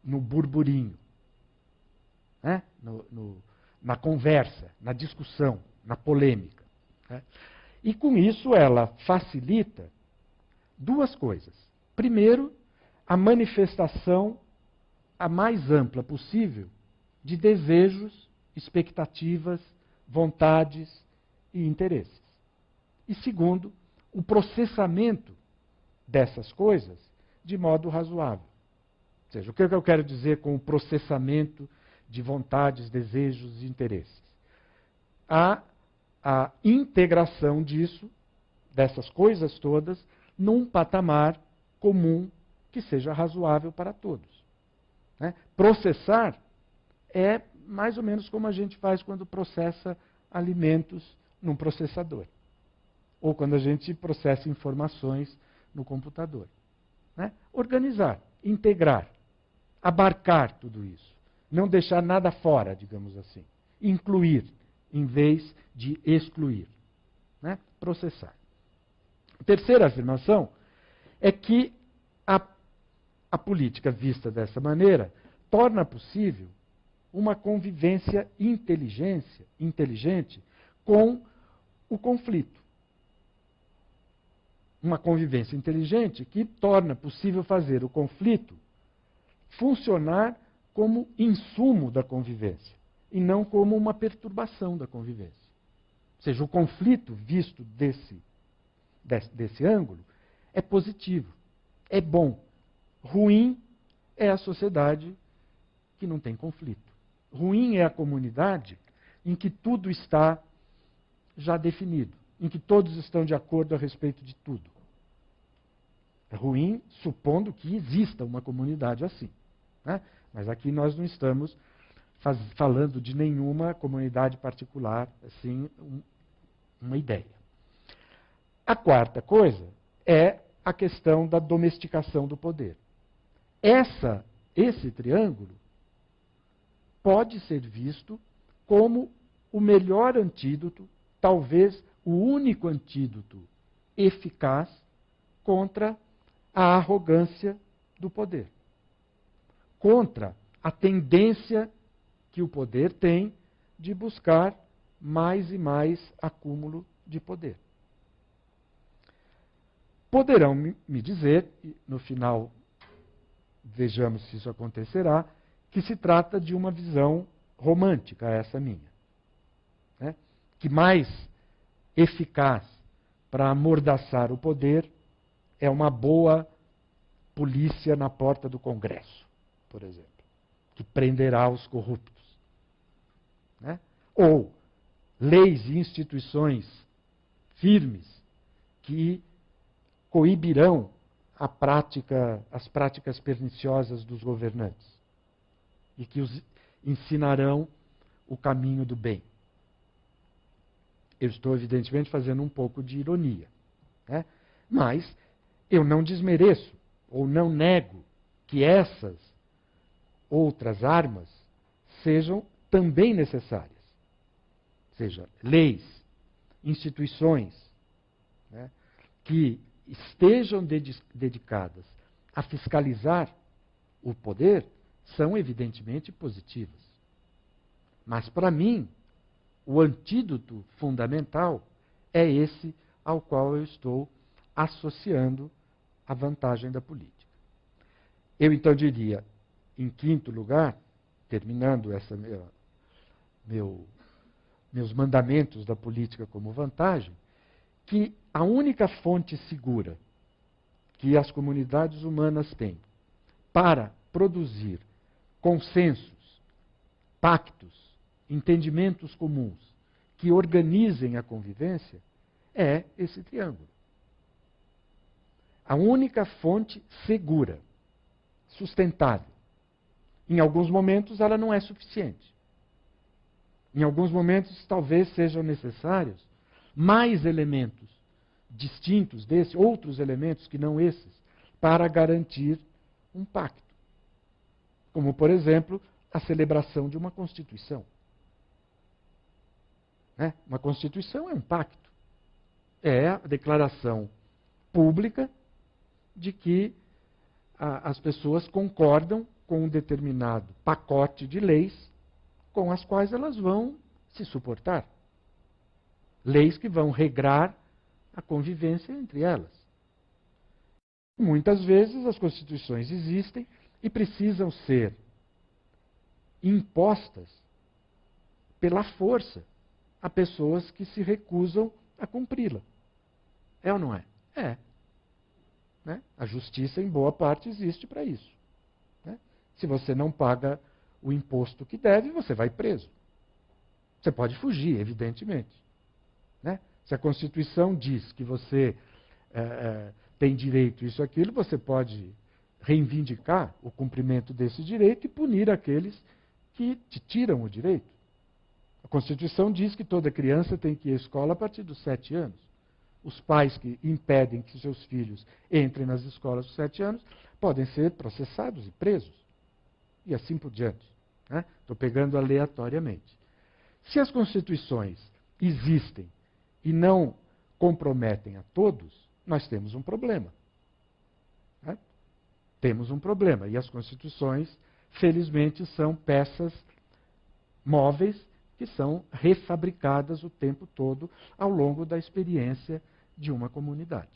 no burburinho, né? Na conversa, na discussão, na polêmica, né? E com isso ela facilita duas coisas. Primeiro, a manifestação a mais ampla possível de desejos, expectativas, vontades e interesses. E segundo, o processamento dessas coisas de modo razoável. Ou seja, o que eu quero dizer com o processamento de vontades, desejos e interesses? A integração dessas coisas todas, num patamar comum que seja razoável para todos, né? Processar é mais ou menos como a gente faz quando processa alimentos num processador, ou quando a gente processa informações no computador. né? Organizar, integrar, abarcar tudo isso. Não deixar nada fora, digamos assim. Incluir, em vez de excluir. Né? Processar. A terceira afirmação é que a política vista dessa maneira torna possível uma convivência inteligente com o conflito. Uma convivência inteligente que torna possível fazer o conflito funcionar como insumo da convivência e não como uma perturbação da convivência. Ou seja, o conflito visto desse ângulo é positivo, é bom. Ruim é a sociedade que não tem conflito. Ruim é a comunidade em que tudo está já definido, em que todos estão de acordo a respeito de tudo. É ruim, supondo que exista uma comunidade assim. Né? Mas aqui nós não estamos falando de nenhuma comunidade particular, assim, uma ideia. A quarta coisa é a questão da domesticação do poder. Esse triângulo pode ser visto como o melhor antídoto, talvez o único antídoto eficaz contra a arrogância do poder, contra a tendência que o poder tem de buscar mais e mais acúmulo de poder. Poderão me dizer, e no final vejamos se isso acontecerá, que se trata de uma visão romântica, essa minha, né? Que mais eficaz para amordaçar o poder é uma boa polícia na porta do Congresso, por exemplo, que prenderá os corruptos. Né? Ou leis e instituições firmes que coibirão as práticas perniciosas dos governantes e que os ensinarão o caminho do bem. Eu estou, evidentemente, fazendo um pouco de ironia, né? Mas eu não desmereço ou não nego que essas outras armas sejam também necessárias. Ou seja, leis, instituições, né, que estejam dedicadas a fiscalizar o poder são evidentemente positivas. Mas, para mim, o antídoto fundamental é esse ao qual eu estou associando a vantagem da política. Eu, então, diria, em quinto lugar, terminando meus mandamentos da política como vantagem, que a única fonte segura que as comunidades humanas têm para produzir consensos, pactos, entendimentos comuns que organizem a convivência é esse triângulo. A única fonte segura, sustentável. Em alguns momentos ela não é suficiente. Em alguns momentos talvez sejam necessários mais elementos distintos desses, outros elementos que não esses, para garantir um pacto. Como, por exemplo, a celebração de uma Constituição. Né? Uma Constituição é um pacto. É a declaração pública de que as pessoas concordam com um determinado pacote de leis com as quais elas vão se suportar. Leis que vão regrar a convivência entre elas. Muitas vezes as constituições existem e precisam ser impostas pela força a pessoas que se recusam a cumpri-la. É ou não é? É. Né? A justiça, em boa parte, existe para isso. Né? Se você não paga o imposto que deve, você vai preso. Você pode fugir, evidentemente. Né? Se a Constituição diz que você tem direito a isso, aquilo, você pode reivindicar o cumprimento desse direito e punir aqueles que te tiram o direito. A Constituição diz que toda criança tem que ir à escola a partir dos 7 anos. os pais que impedem que seus filhos entrem nas escolas aos 7 anos podem ser processados e presos. E assim por diante. Estou pegando aleatoriamente. Se as constituições existem e não comprometem a todos, nós temos um problema. Temos um problema. E as constituições, felizmente, são peças móveis que são refabricadas o tempo todo ao longo da experiência de uma comunidade.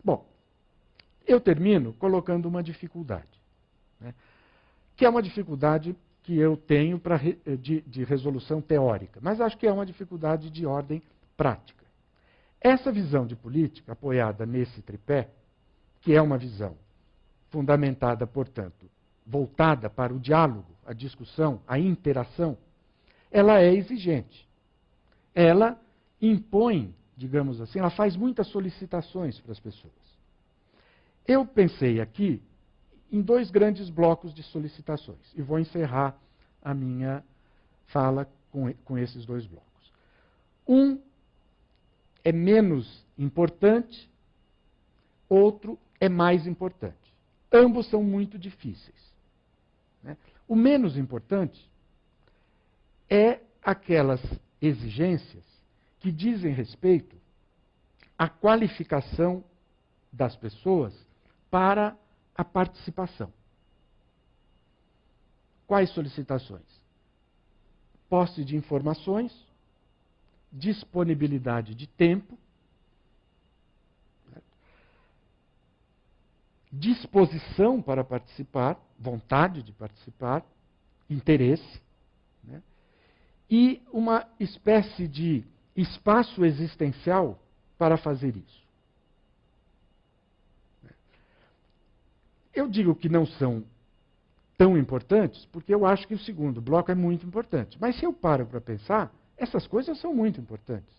Bom, eu termino colocando uma dificuldade, que é uma dificuldade que eu tenho de resolução teórica, mas acho que é uma dificuldade de ordem prática. Essa visão de política, apoiada nesse tripé, que é uma visão fundamentada, portanto, voltada para o diálogo, a discussão, a interação, ela é exigente. Ela impõe, digamos assim, ela faz muitas solicitações para as pessoas. Eu pensei aqui em 2 grandes blocos de solicitações e vou encerrar a minha fala com esses 2 blocos. Um é menos importante, outro é mais importante. Ambos são muito difíceis. O menos importante é aquelas exigências que dizem respeito à qualificação das pessoas para a participação. Quais solicitações? Posse de informações, disponibilidade de tempo, disposição para participar, vontade de participar, interesse, e uma espécie de espaço existencial para fazer isso. Eu digo que não são tão importantes porque eu acho que o segundo bloco é muito importante. Mas se eu paro para pensar, essas coisas são muito importantes.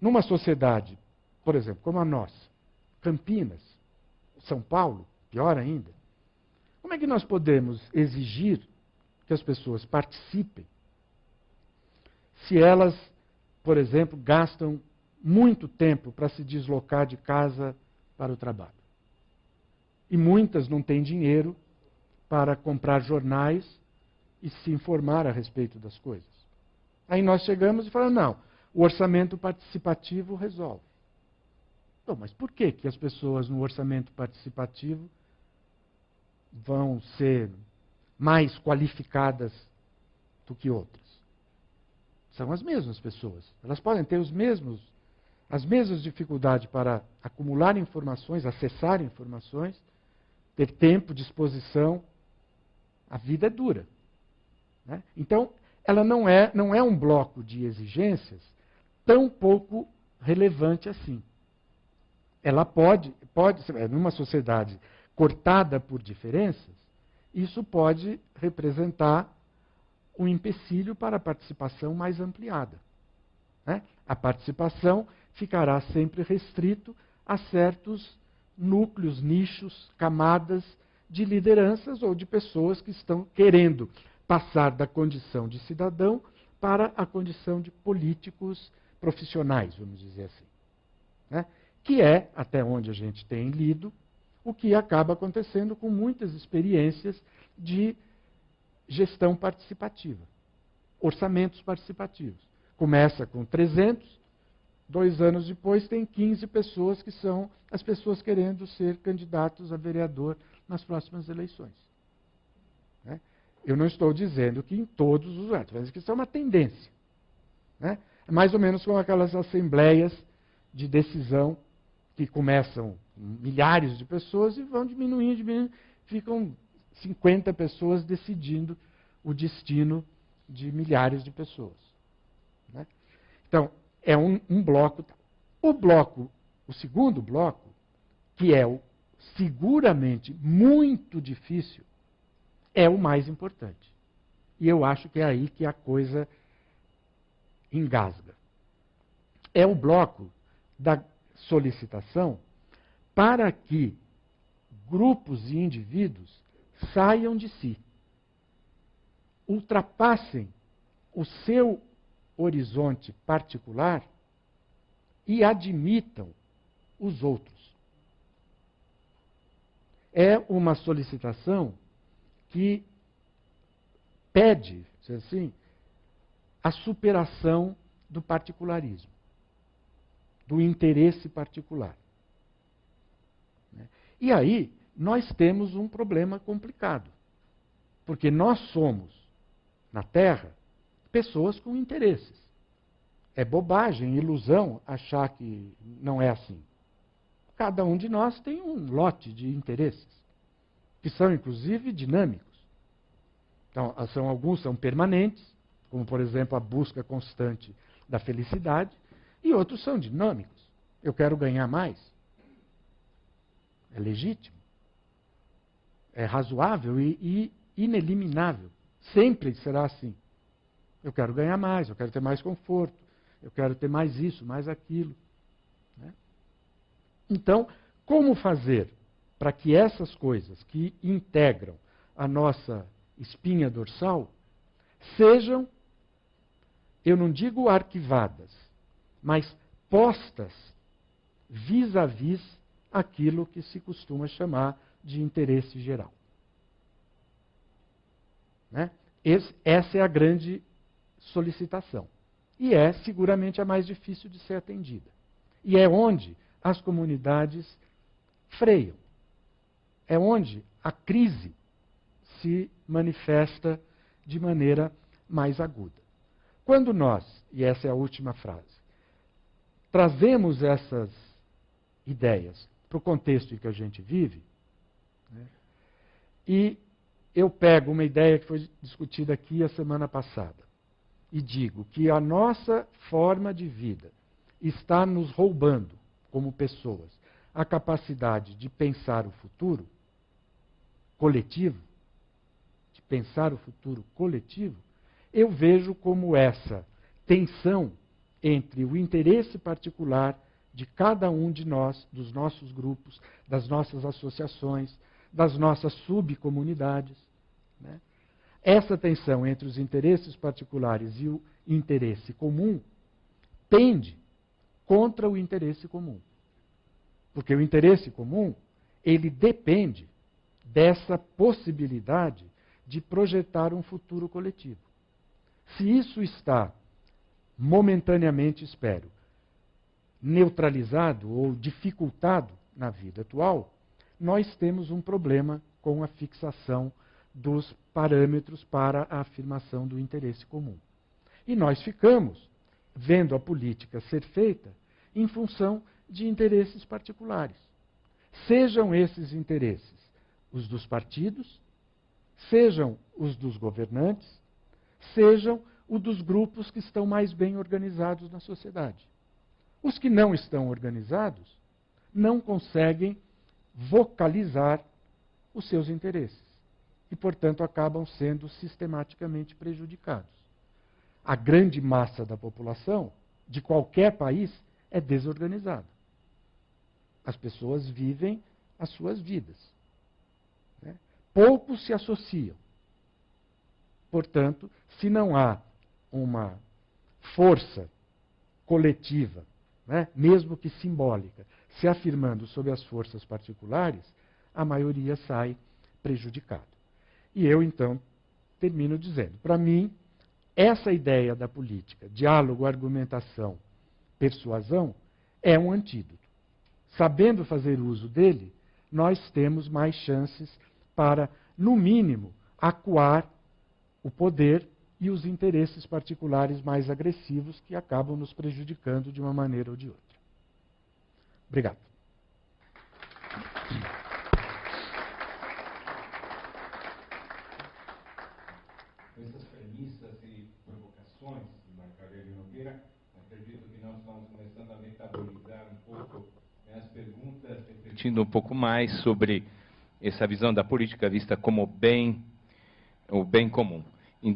Numa sociedade, por exemplo, como a nossa, Campinas, São Paulo, pior ainda, como é que nós podemos exigir que as pessoas participem se elas, por exemplo, gastam muito tempo para se deslocar de casa para o trabalho? E muitas não têm dinheiro para comprar jornais e se informar a respeito das coisas. Aí nós chegamos e falamos, não, o orçamento participativo resolve. Bom, mas por que as pessoas no orçamento participativo vão ser mais qualificadas do que outras? São as mesmas pessoas. Elas podem ter as mesmas dificuldades para acumular informações, acessar informações, ter tempo, disposição. A vida é dura. Então, ela não é um bloco de exigências tão pouco relevante assim. Ela pode numa sociedade cortada por diferenças, isso pode representar um empecilho para a participação mais ampliada. A participação ficará sempre restrito a certos núcleos, nichos, camadas de lideranças ou de pessoas que estão querendo passar da condição de cidadão para a condição de políticos profissionais, vamos dizer assim. Que é, até onde a gente tem lido, o que acaba acontecendo com muitas experiências de gestão participativa, orçamentos participativos. Começa com 300, 2 anos depois tem 15 pessoas que são as pessoas querendo ser candidatos a vereador nas próximas eleições. Eu não estou dizendo que em todos os lugares, mas que isso é uma tendência. É mais ou menos como aquelas assembleias de decisão que começam com milhares de pessoas e vão diminuindo, ficam 50 pessoas decidindo o destino de milhares de pessoas. Então, é um bloco. O segundo bloco, que é seguramente muito difícil, é o mais importante. E eu acho que é aí que a coisa engasga. É o bloco da solicitação para que grupos e indivíduos saiam de si, ultrapassem o seu horizonte particular e admitam os outros. É uma solicitação que pede, assim, a superação do particularismo, do interesse particular. E aí, nós temos um problema complicado, porque nós somos, na Terra, pessoas com interesses. É bobagem, ilusão achar que não é assim. Cada um de nós tem um lote de interesses, que são, inclusive, dinâmicos. Então, alguns são permanentes, como, por exemplo, a busca constante da felicidade, e outros são dinâmicos. Eu quero ganhar mais. É legítimo. É razoável e ineliminável. Sempre será assim. Eu quero ganhar mais, eu quero ter mais conforto, eu quero ter mais isso, mais aquilo. Né? Então, como fazer para que essas coisas que integram a nossa espinha dorsal sejam, eu não digo arquivadas, mas postas vis-à-vis aquilo que se costuma chamar de interesse geral? Né? Essa é a grande solicitação. E é seguramente a mais difícil de ser atendida. E é onde as comunidades freiam. É onde a crise se manifesta de maneira mais aguda. Quando nós, e essa é a última frase, trazemos essas ideias para o contexto em que a gente vive, né, e eu pego uma ideia que foi discutida aqui a semana passada, e digo que a nossa forma de vida está nos roubando, como pessoas, a capacidade de pensar o futuro coletivo, de pensar o futuro coletivo, eu vejo como essa tensão entre o interesse particular de cada um de nós, dos nossos grupos, das nossas associações, das nossas subcomunidades, né? Essa tensão entre os interesses particulares e o interesse comum tende contra o interesse comum. Porque o interesse comum, ele depende dessa possibilidade de projetar um futuro coletivo. Se isso está momentaneamente, espero, neutralizado ou dificultado na vida atual, nós temos um problema com a fixação dos parâmetros para a afirmação do interesse comum. E nós ficamos vendo a política ser feita em função de interesses particulares. Sejam esses interesses os dos partidos, sejam os dos governantes, sejam os dos grupos que estão mais bem organizados na sociedade. Os que não estão organizados não conseguem vocalizar os seus interesses e, portanto, acabam sendo sistematicamente prejudicados. A grande massa da população de qualquer país é desorganizada. As pessoas vivem as suas vidas, né? Poucos se associam. Portanto, se não há uma força coletiva, né, mesmo que simbólica, se afirmando sobre as forças particulares, a maioria sai prejudicada. E eu, então, termino dizendo, para mim, essa ideia da política, diálogo, argumentação, persuasão, é um antídoto. Sabendo fazer uso dele, nós temos mais chances para, no mínimo, acuar o poder e os interesses particulares mais agressivos que acabam nos prejudicando de uma maneira ou de outra. Obrigado. Com essas premissas e provocações de Marco Nogueira, acredito que nós estamos começando a metabolizar um pouco as perguntas, refletindo um pouco mais sobre essa visão da política vista como o bem comum,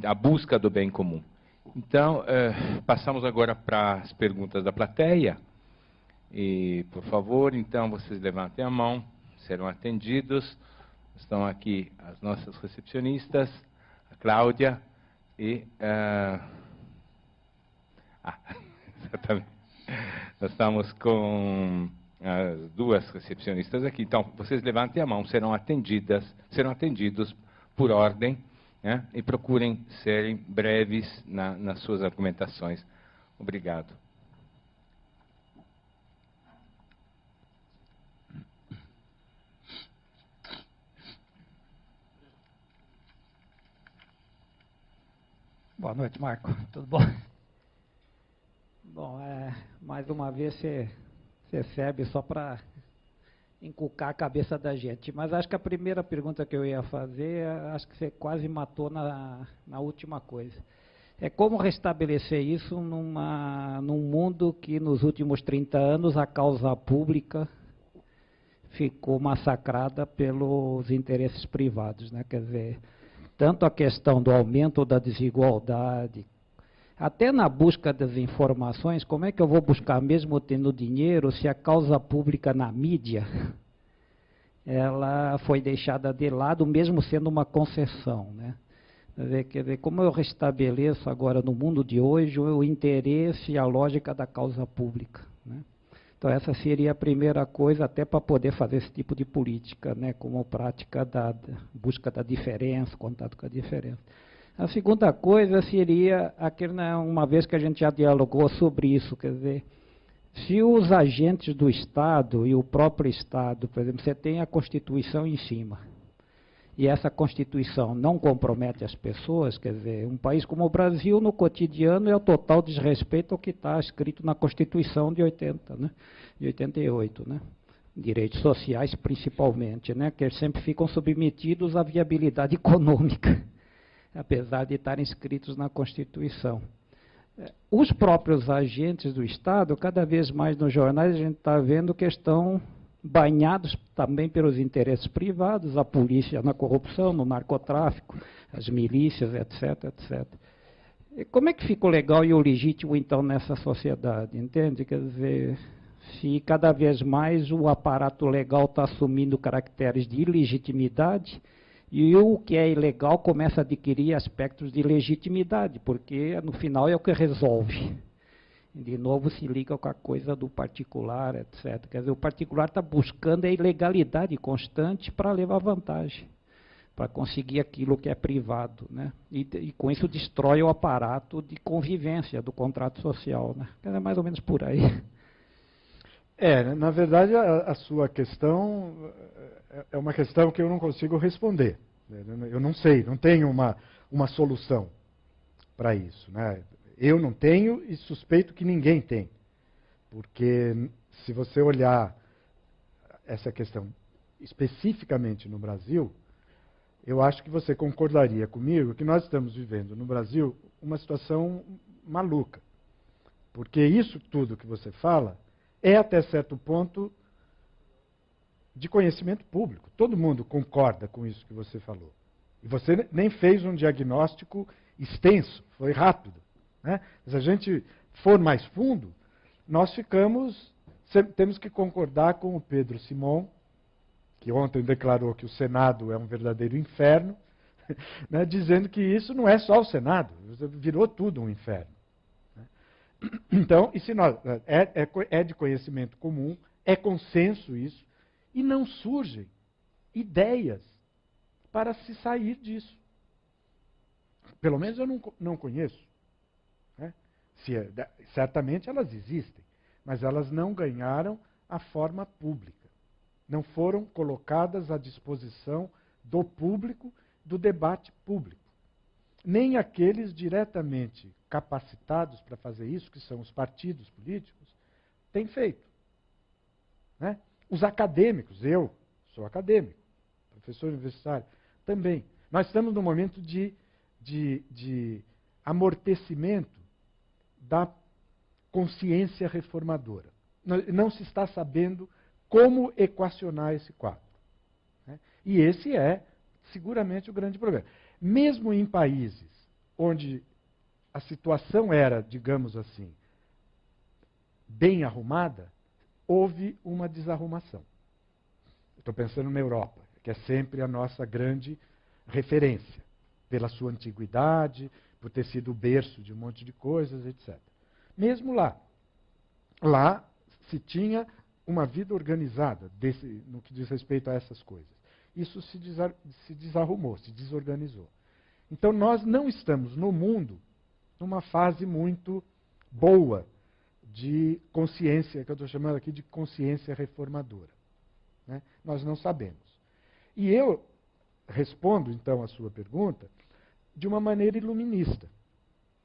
a busca do bem comum. Então, passamos agora para as perguntas da plateia. E, por favor, então, vocês levantem a mão, serão atendidos. Estão aqui as nossas recepcionistas, a Cláudia e... exatamente. Nós estamos com as duas recepcionistas aqui. Então, vocês levantem a mão, serão atendidos por ordem, né? E procurem serem breves nas suas argumentações. Obrigado. Boa noite, Marco. Tudo bom? Bom, mais uma vez você recebe só para encucar a cabeça da gente. Mas acho que a primeira pergunta que eu ia fazer, acho que você quase matou na última coisa. É como restabelecer isso num mundo que nos últimos 30 anos a causa pública ficou massacrada pelos interesses privados, né? Quer dizer, tanto a questão do aumento da desigualdade, até na busca das informações, como é que eu vou buscar mesmo tendo dinheiro se a causa pública na mídia ela foi deixada de lado, mesmo sendo uma concessão, né? Quer dizer, como eu restabeleço agora no mundo de hoje o interesse e a lógica da causa pública, né? Então essa seria a primeira coisa, até para poder fazer esse tipo de política, né, como prática da busca da diferença, contato com a diferença. A segunda coisa seria, uma vez que a gente já dialogou sobre isso, quer dizer, se os agentes do Estado e o próprio Estado, por exemplo, você tem a Constituição em cima, e essa Constituição não compromete as pessoas, quer dizer, um país como o Brasil, no cotidiano, é o total desrespeito ao que está escrito na Constituição de 80, né? De 88, né? Direitos sociais, principalmente, né? Que eles sempre ficam submetidos à viabilidade econômica, apesar de estarem escritos na Constituição. Os próprios agentes do Estado, cada vez mais nos jornais, a gente está vendo que estão banhados também pelos interesses privados, a polícia na corrupção, no narcotráfico, as milícias, etc, etc. E como é que fica o legal e o legítimo, então, nessa sociedade? Entende? Quer dizer, se cada vez mais o aparato legal está assumindo caracteres de ilegitimidade, e o que é ilegal começa a adquirir aspectos de legitimidade, porque no final é o que resolve. De novo se liga com a coisa do particular, etc. Quer dizer, o particular está buscando a ilegalidade constante para levar vantagem, para conseguir aquilo que é privado, né? E com isso destrói o aparato de convivência do contrato social, né? É mais ou menos por aí. Na verdade, a sua questão é uma questão que eu não consigo responder. Eu não sei, não tenho uma solução para isso, né? Eu não tenho e suspeito que ninguém tem. Porque se você olhar essa questão especificamente no Brasil, eu acho que você concordaria comigo que nós estamos vivendo no Brasil uma situação maluca. Porque isso tudo que você fala é até certo ponto de conhecimento público. Todo mundo concorda com isso que você falou. E você nem fez um diagnóstico extenso, foi rápido, né? Se a gente for mais fundo, nós temos que concordar com o Pedro Simon, que ontem declarou que o Senado é um verdadeiro inferno, né, dizendo que isso não é só o Senado, virou tudo um inferno. Então, é de conhecimento comum, é consenso isso, e não surgem ideias para se sair disso. Pelo menos eu não conheço. Né? Certamente elas existem, mas elas não ganharam a forma pública. Não foram colocadas à disposição do público, do debate público. Nem aqueles diretamente capacitados para fazer isso, que são os partidos políticos, têm feito. Né? Os acadêmicos, eu sou acadêmico, professor universitário, também. Nós estamos num momento de amortecimento da consciência reformadora. Não se está sabendo como equacionar esse quadro. Né? E esse é, seguramente, o grande problema. Mesmo em países onde a situação era, digamos assim, bem arrumada, houve uma desarrumação. Estou pensando na Europa, que é sempre a nossa grande referência, pela sua antiguidade, por ter sido o berço de um monte de coisas, etc. Mesmo lá se tinha uma vida organizada no que diz respeito a essas coisas. Isso se desarrumou, se desorganizou. Então, nós não estamos no mundo numa fase muito boa de consciência, que eu estou chamando aqui de consciência reformadora. Né? Nós não sabemos. E eu respondo, então, a sua pergunta de uma maneira iluminista.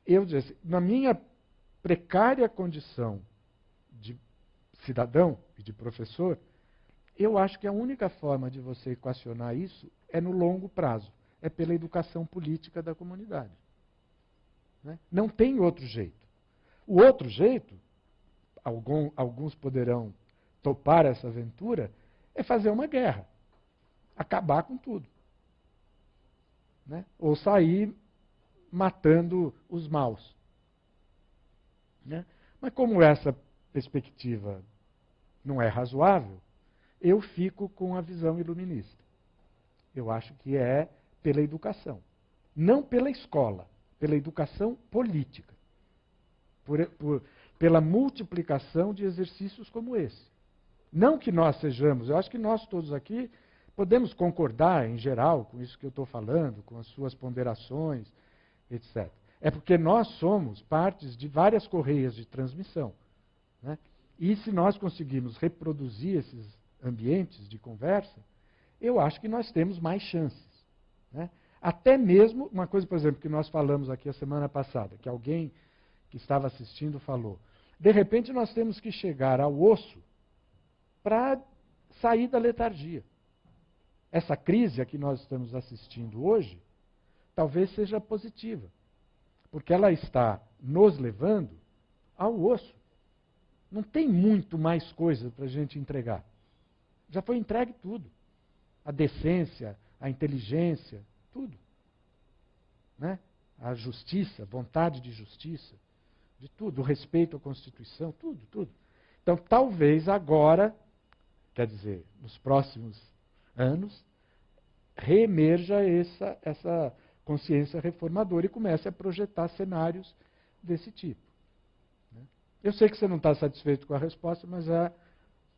Eu disse, na minha precária condição de cidadão e de professor, eu acho que a única forma de você equacionar isso é no longo prazo, é pela educação política da comunidade. Né? Não tem outro jeito. O outro jeito, alguns poderão topar essa aventura, é fazer uma guerra, acabar com tudo. Né? Ou sair matando os maus. Né? Mas como essa perspectiva não é razoável, eu fico com a visão iluminista. Eu acho que é pela educação. Não pela escola, pela educação política. Pela multiplicação de exercícios como esse. Não que nós sejamos, eu acho que nós todos aqui podemos concordar, em geral, com isso que eu estou falando, com as suas ponderações, etc. É porque nós somos partes de várias correias de transmissão. Né? E se nós conseguirmos reproduzir esses ambientes de conversa, eu acho que nós temos mais chances. Né? Até mesmo, uma coisa, por exemplo, que nós falamos aqui a semana passada, que alguém que estava assistindo falou, de repente nós temos que chegar ao osso para sair da letargia. Essa crise a que nós estamos assistindo hoje, talvez seja positiva, porque ela está nos levando ao osso. Não tem muito mais coisa para a gente entregar. Já foi entregue tudo. A decência, a inteligência, tudo. Né? A justiça, vontade de justiça, de tudo. O respeito à Constituição, tudo, tudo. Então, talvez agora, quer dizer, nos próximos anos, reemerja essa consciência reformadora e comece a projetar cenários desse tipo. Né? Eu sei que você não está satisfeito com a resposta, mas é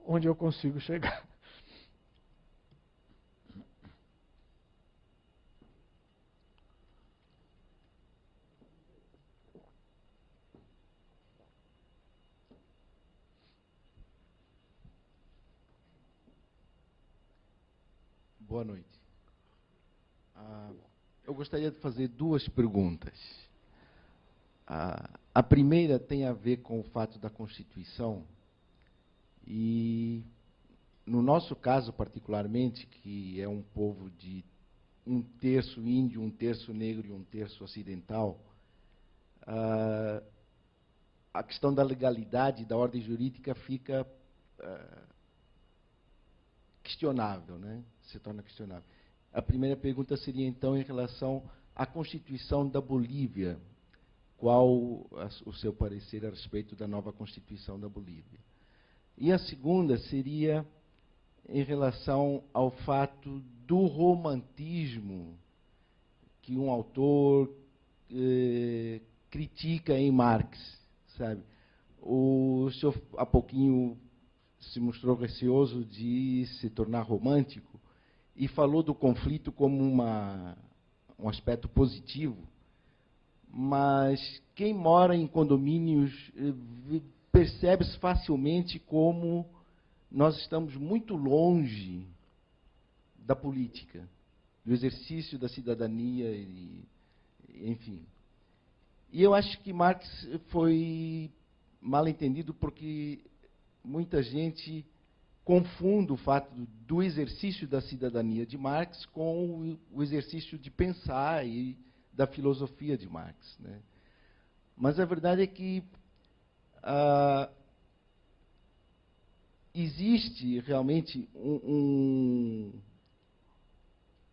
onde eu consigo chegar. Boa noite. Eu gostaria de fazer duas perguntas. A primeira tem a ver com o fato da Constituição e, no nosso caso particularmente, que é um povo de um terço índio, um terço negro e um terço ocidental, a questão da legalidade da ordem jurídica fica questionável, né? Se torna questionável. A primeira pergunta seria, então, em relação à Constituição da Bolívia. Qual o seu parecer a respeito da nova Constituição da Bolívia? E a segunda seria em relação ao fato do romantismo que um autor critica em Marx, sabe? O senhor, há pouquinho, se mostrou receoso de se tornar romântico e falou do conflito como um aspecto positivo, mas quem mora em condomínios percebe-se facilmente como nós estamos muito longe da política, do exercício da cidadania, enfim. E eu acho que Marx foi mal entendido porque muita gente confunde o fato do exercício da cidadania de Marx com o exercício de pensar e da filosofia de Marx. Né? Mas a verdade é que existe realmente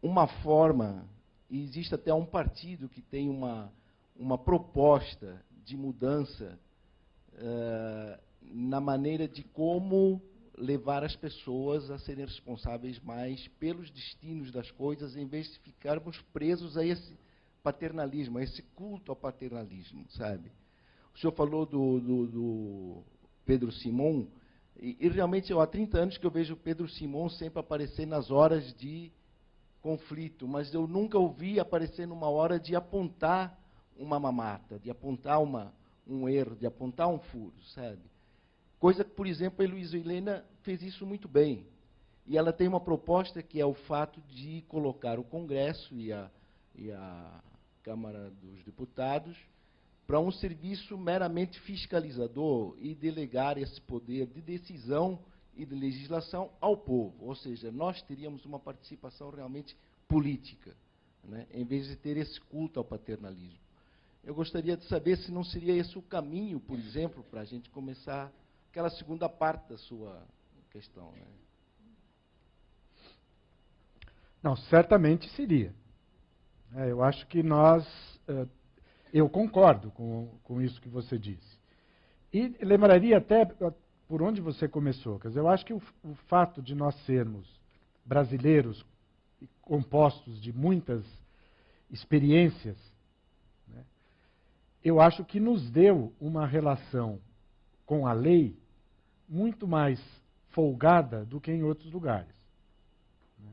uma forma, e existe até um partido que tem uma proposta de mudança na maneira de como levar as pessoas a serem responsáveis mais pelos destinos das coisas, em vez de ficarmos presos a esse paternalismo, a esse culto ao paternalismo, sabe? O senhor falou do Pedro Simon, E realmente, há 30 anos que eu vejo o Pedro Simon sempre aparecer nas horas de conflito, mas eu nunca o vi aparecer numa hora de apontar uma mamata, de apontar um erro, de apontar um furo, sabe? Coisa que, por exemplo, a Heloísa Helena fez isso muito bem. E ela tem uma proposta que é o fato de colocar o Congresso e a Câmara dos Deputados para um serviço meramente fiscalizador e delegar esse poder de decisão e de legislação ao povo. Ou seja, nós teríamos uma participação realmente política, né, em vez de ter esse culto ao paternalismo. Eu gostaria de saber se não seria esse o caminho, por exemplo, para a gente começar aquela segunda parte da sua questão. Né? Não, certamente seria. Eu acho que nós... eu concordo com isso que você disse. E lembraria até por onde você começou. Quer dizer, eu acho que o fato de nós sermos brasileiros compostos de muitas experiências, né, eu acho que nos deu uma relação com a lei muito mais folgada do que em outros lugares. Né?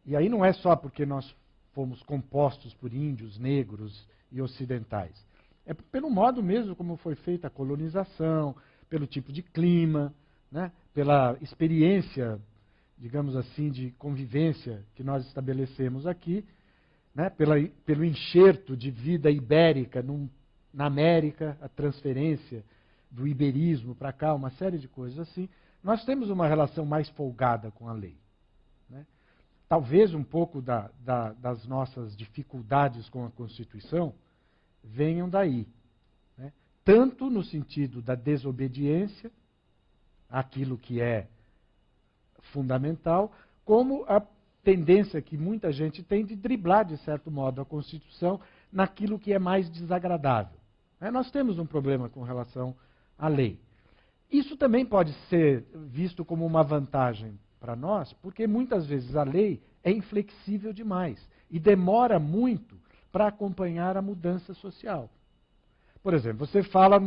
E aí não é só porque nós fomos compostos por índios, negros e ocidentais. É pelo modo mesmo como foi feita a colonização, pelo tipo de clima, né, pela experiência, digamos assim, de convivência que nós estabelecemos aqui, né, pelo enxerto de vida ibérica na América, a transferência do iberismo para cá, uma série de coisas assim. Nós temos uma relação mais folgada com a lei. Né? Talvez um pouco das nossas dificuldades com a Constituição venham daí. Né? Tanto no sentido da desobediência àquilo que é fundamental, como a tendência que muita gente tem de driblar, de certo modo, a Constituição naquilo que é mais desagradável. Nós temos um problema com relação à lei. Isso também pode ser visto como uma vantagem para nós, porque muitas vezes a lei é inflexível demais e demora muito para acompanhar a mudança social. Por exemplo, você fala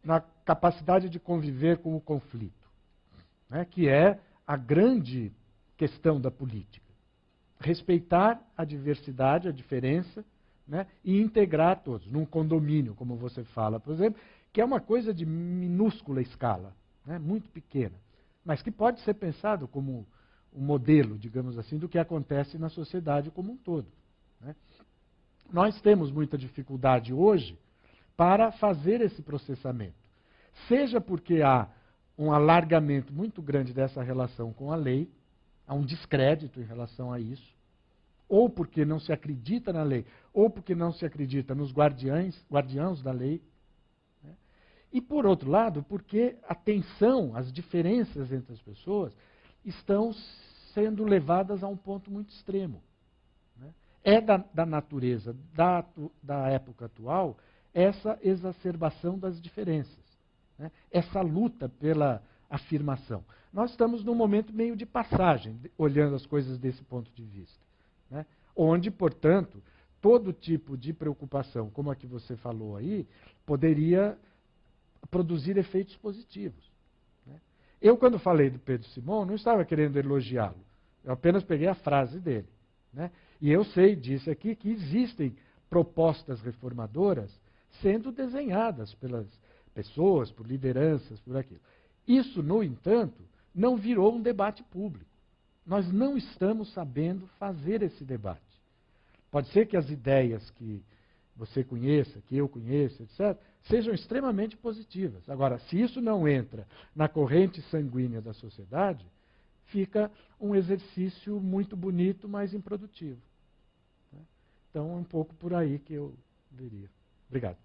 na capacidade de conviver com o conflito, né, que é a grande questão da política. Respeitar a diversidade, a diferença, né, e integrar todos, num condomínio, como você fala, por exemplo, que é uma coisa de minúscula escala, né, muito pequena, mas que pode ser pensado como um modelo, digamos assim, do que acontece na sociedade como um todo. Né. Nós temos muita dificuldade hoje para fazer esse processamento, seja porque há um alargamento muito grande dessa relação com a lei, há um descrédito em relação a isso, ou porque não se acredita na lei, ou porque não se acredita nos guardiãos da lei. Né? E, por outro lado, porque a tensão, as diferenças entre as pessoas estão sendo levadas a um ponto muito extremo. Né? É da natureza da época atual essa exacerbação das diferenças, né? Essa luta pela afirmação. Nós estamos num momento meio de passagem, olhando as coisas desse ponto de vista. Né? Onde, portanto, todo tipo de preocupação, como a que você falou aí, poderia produzir efeitos positivos. Né? Eu, quando falei do Pedro Simon, não estava querendo elogiá-lo. Eu apenas peguei a frase dele. Né? E eu sei, disse aqui, que existem propostas reformadoras sendo desenhadas pelas pessoas, por lideranças, por aquilo. Isso, no entanto, não virou um debate público. Nós não estamos sabendo fazer esse debate. Pode ser que as ideias que você conheça, que eu conheça, etc., sejam extremamente positivas. Agora, se isso não entra na corrente sanguínea da sociedade, fica um exercício muito bonito, mas improdutivo. Então, é um pouco por aí que eu veria. Obrigado.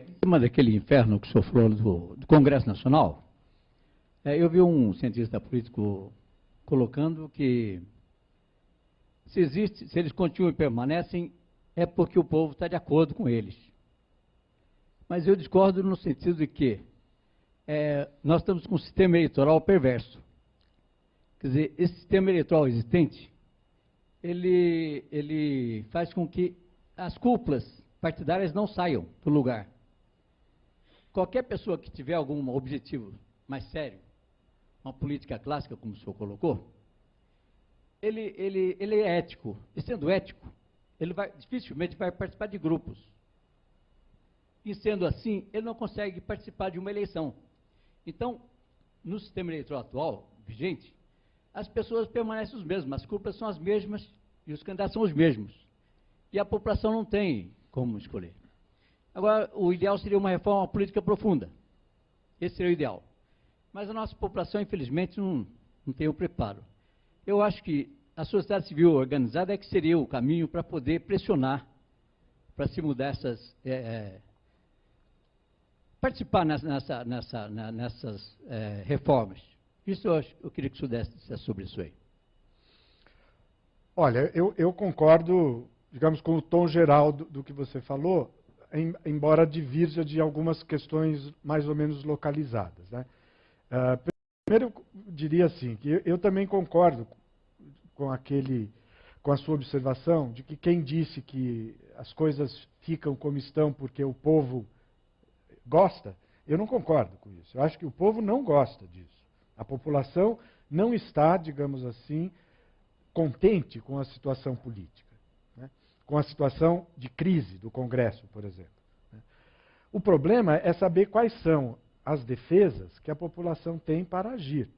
Em cima daquele inferno que sofreu do Congresso Nacional, eu vi um cientista político colocando que se eles continuam e permanecem, é porque o povo está de acordo com eles. Mas eu discordo no sentido de que nós estamos com um sistema eleitoral perverso. Quer dizer, esse sistema eleitoral existente, ele faz com que as cúpulas partidárias não saiam do lugar. Qualquer pessoa que tiver algum objetivo mais sério, uma política clássica, como o senhor colocou, ele é ético. E sendo ético, ele dificilmente vai participar de grupos. E sendo assim, ele não consegue participar de uma eleição. Então, no sistema eleitoral atual, vigente, as pessoas permanecem os mesmas, as cúpulas são as mesmas e os candidatos são os mesmos. E a população não tem como escolher. Agora, o ideal seria uma reforma política profunda. Esse seria o ideal. Mas a nossa população, infelizmente, não tem o preparo. Eu acho que a sociedade civil organizada é que seria o caminho para poder pressionar, para se mudar participar nessas reformas. Isso eu queria que o senhor dissesse sobre isso aí. Olha, eu concordo, digamos, com o tom geral do que você falou, embora divirja de algumas questões mais ou menos localizadas, né? Primeiro, eu diria assim, que eu também concordo com a sua observação de que quem disse que as coisas ficam como estão porque o povo gosta, eu não concordo com isso. Eu acho que o povo não gosta disso. A população não está, digamos assim, contente com a situação política, né? Com a situação de crise do Congresso, por exemplo, né? O problema é saber quais são as defesas que a população tem para agir,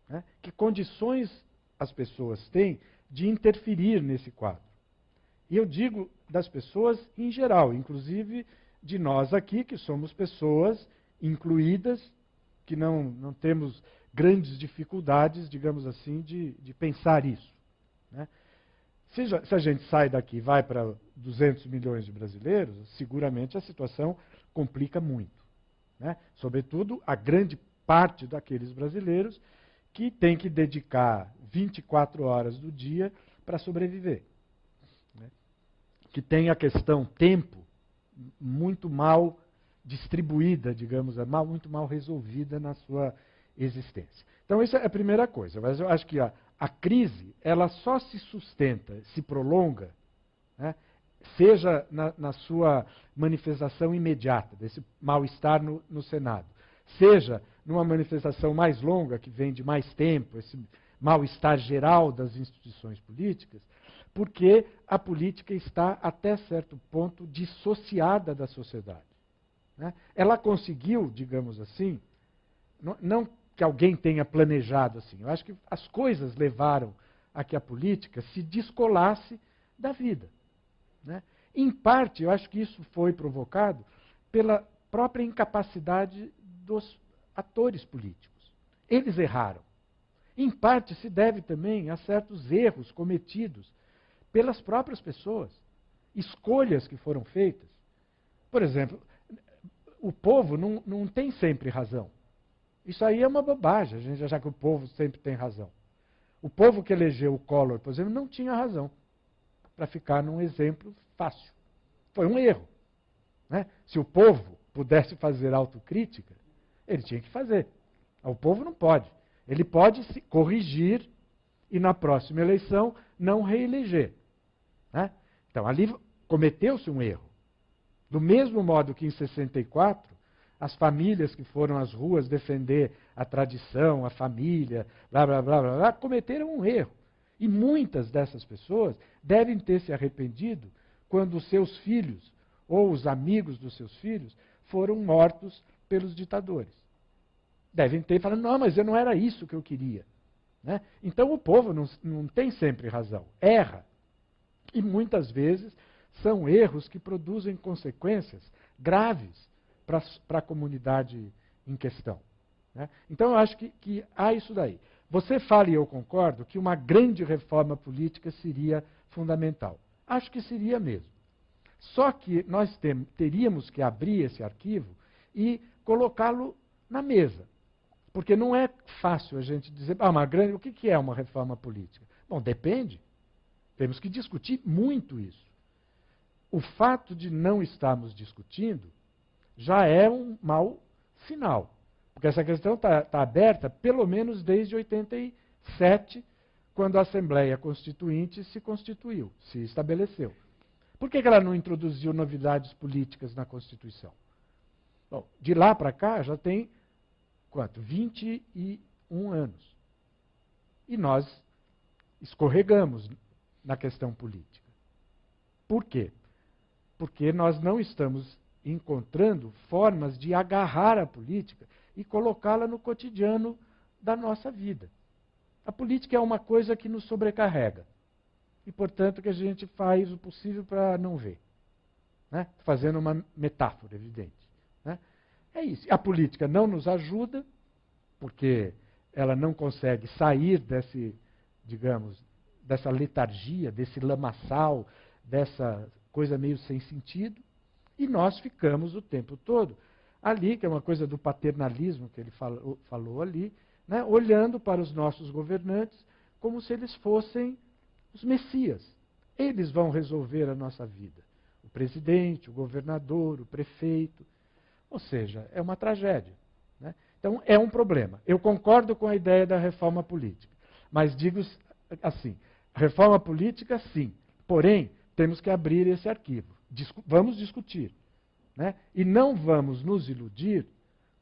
né? Que condições as pessoas têm de interferir nesse quadro. E eu digo das pessoas em geral, inclusive de nós aqui, que somos pessoas incluídas, que não temos grandes dificuldades, digamos assim, de pensar isso, né? Se a gente sai daqui e vai para 200 milhões de brasileiros, seguramente a situação complica muito, né? Sobretudo a grande parte daqueles brasileiros que tem que dedicar 24 horas do dia para sobreviver, né? Que tem a questão tempo muito mal distribuída, digamos, muito mal resolvida na sua existência. Então, isso é a primeira coisa. Mas eu acho que a crise, ela só se sustenta, se prolonga, né, seja na sua manifestação imediata, desse mal-estar no Senado, seja numa manifestação mais longa, que vem de mais tempo, esse mal-estar geral das instituições políticas, porque a política está, até certo ponto, dissociada da sociedade, né? Ela conseguiu, digamos assim, não que alguém tenha planejado assim, eu acho que as coisas levaram a que a política se descolasse da vida, né? Em parte, eu acho que isso foi provocado pela própria incapacidade dos atores políticos. Eles erraram. Em parte, se deve também a certos erros cometidos pelas próprias pessoas, escolhas que foram feitas. Por exemplo, o povo não tem sempre razão. Isso aí é uma bobagem, a gente achar que o povo sempre tem razão. O povo que elegeu o Collor, por exemplo, não tinha razão, para ficar num exemplo fácil. Foi um erro, né? Se o povo pudesse fazer autocrítica, ele tinha que fazer. O povo não pode. Ele pode se corrigir e, na próxima eleição, não reeleger, né? Então, ali cometeu-se um erro. Do mesmo modo que, em 64, as famílias que foram às ruas defender a tradição, a família, blá, blá, blá, blá, blá, cometeram um erro. E muitas dessas pessoas devem ter se arrependido quando os seus filhos, ou os amigos dos seus filhos, foram mortos pelos ditadores. Devem ter falado, não, mas não era isso que eu queria, né? Então o povo não tem sempre razão, erra. E muitas vezes são erros que produzem consequências graves para a comunidade em questão, né? Então eu acho que há isso daí. Você fala, e eu concordo, que uma grande reforma política seria fundamental. Acho que seria mesmo. Só que nós teríamos que abrir esse arquivo e colocá-lo na mesa. Porque não é fácil a gente dizer, o que é uma reforma política? Bom, depende. Temos que discutir muito isso. O fato de não estarmos discutindo já é um mau sinal. Porque essa questão está aberta pelo menos desde 87, quando a Assembleia Constituinte se constituiu, se estabeleceu. Por que ela não introduziu novidades políticas na Constituição? Bom, de lá para cá já tem, quanto? 21 anos. E nós escorregamos na questão política. Por quê? Porque nós não estamos encontrando formas de agarrar a política e colocá-la no cotidiano da nossa vida. A política é uma coisa que nos sobrecarrega. E, portanto, que a gente faz o possível para não ver. Né? Fazendo uma metáfora evidente. Né? É isso. A política não nos ajuda, porque ela não consegue sair dessa letargia, desse lamaçal, dessa coisa meio sem sentido, e nós ficamos o tempo todo ali, que é uma coisa do paternalismo que ele falou ali, né, olhando para os nossos governantes como se eles fossem os messias. Eles vão resolver a nossa vida. O presidente, o governador, o prefeito. Ou seja, é uma tragédia. Né? Então, é um problema. Eu concordo com a ideia da reforma política, mas digo assim, reforma política, sim. Porém, temos que abrir esse arquivo. Vamos discutir. Né? E não vamos nos iludir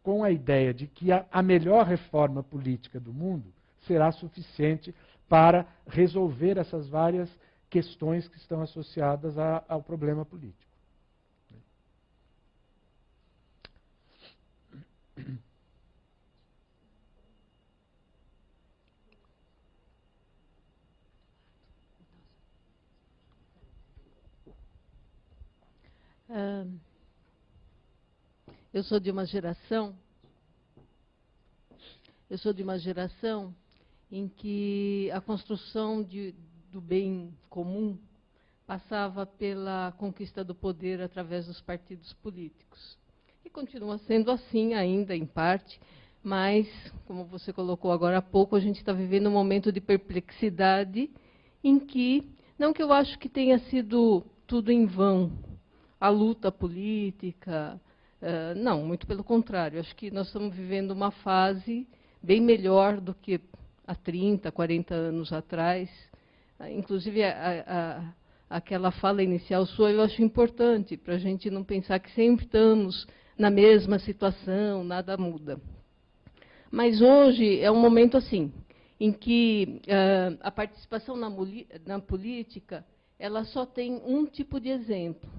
com a ideia de que a melhor reforma política do mundo será suficiente para resolver essas várias questões que estão associadas ao problema político. Eu sou de uma geração em que a construção do bem comum passava pela conquista do poder através dos partidos políticos. E continua sendo assim ainda, em parte, mas, como você colocou agora há pouco, a gente está vivendo um momento de perplexidade em que, não que eu acho que tenha sido tudo em vão, a luta política, não, muito pelo contrário. Acho que nós estamos vivendo uma fase bem melhor do que há 30, 40 anos atrás. Inclusive, aquela fala inicial sua eu acho importante, para a gente não pensar que sempre estamos na mesma situação, nada muda. Mas hoje é um momento assim, em que a participação na política ela só tem um tipo de exemplo.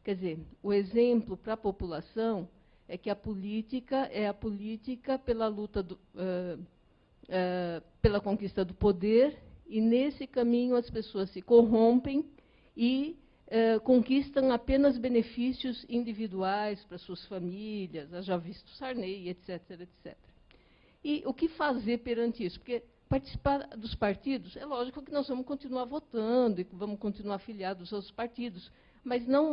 Quer dizer, o exemplo para a população é que a política é a política pela luta, pela conquista do poder, e nesse caminho as pessoas se corrompem e conquistam apenas benefícios individuais para suas famílias, já visto Sarney, etc, etc. E o que fazer perante isso? Porque participar dos partidos, é lógico que nós vamos continuar votando e vamos continuar afiliados aos partidos, mas não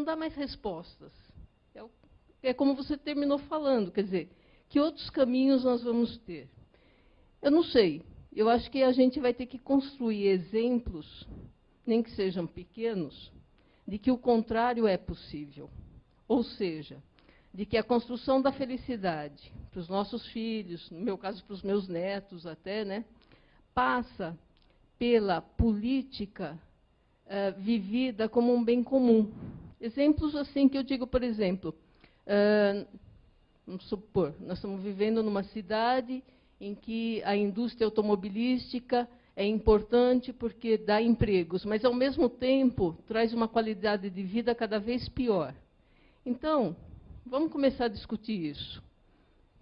dá mais respostas. É como você terminou falando, quer dizer, que outros caminhos nós vamos ter? Eu não sei. Eu acho que a gente vai ter que construir exemplos, nem que sejam pequenos, de que o contrário é possível. Ou seja, de que a construção da felicidade para os nossos filhos, no meu caso para os meus netos até, né, passa pela política vivida como um bem comum. Exemplos assim que eu digo, por exemplo, vamos supor, nós estamos vivendo numa cidade em que a indústria automobilística é importante porque dá empregos, mas, ao mesmo tempo, traz uma qualidade de vida cada vez pior. Então, vamos começar a discutir isso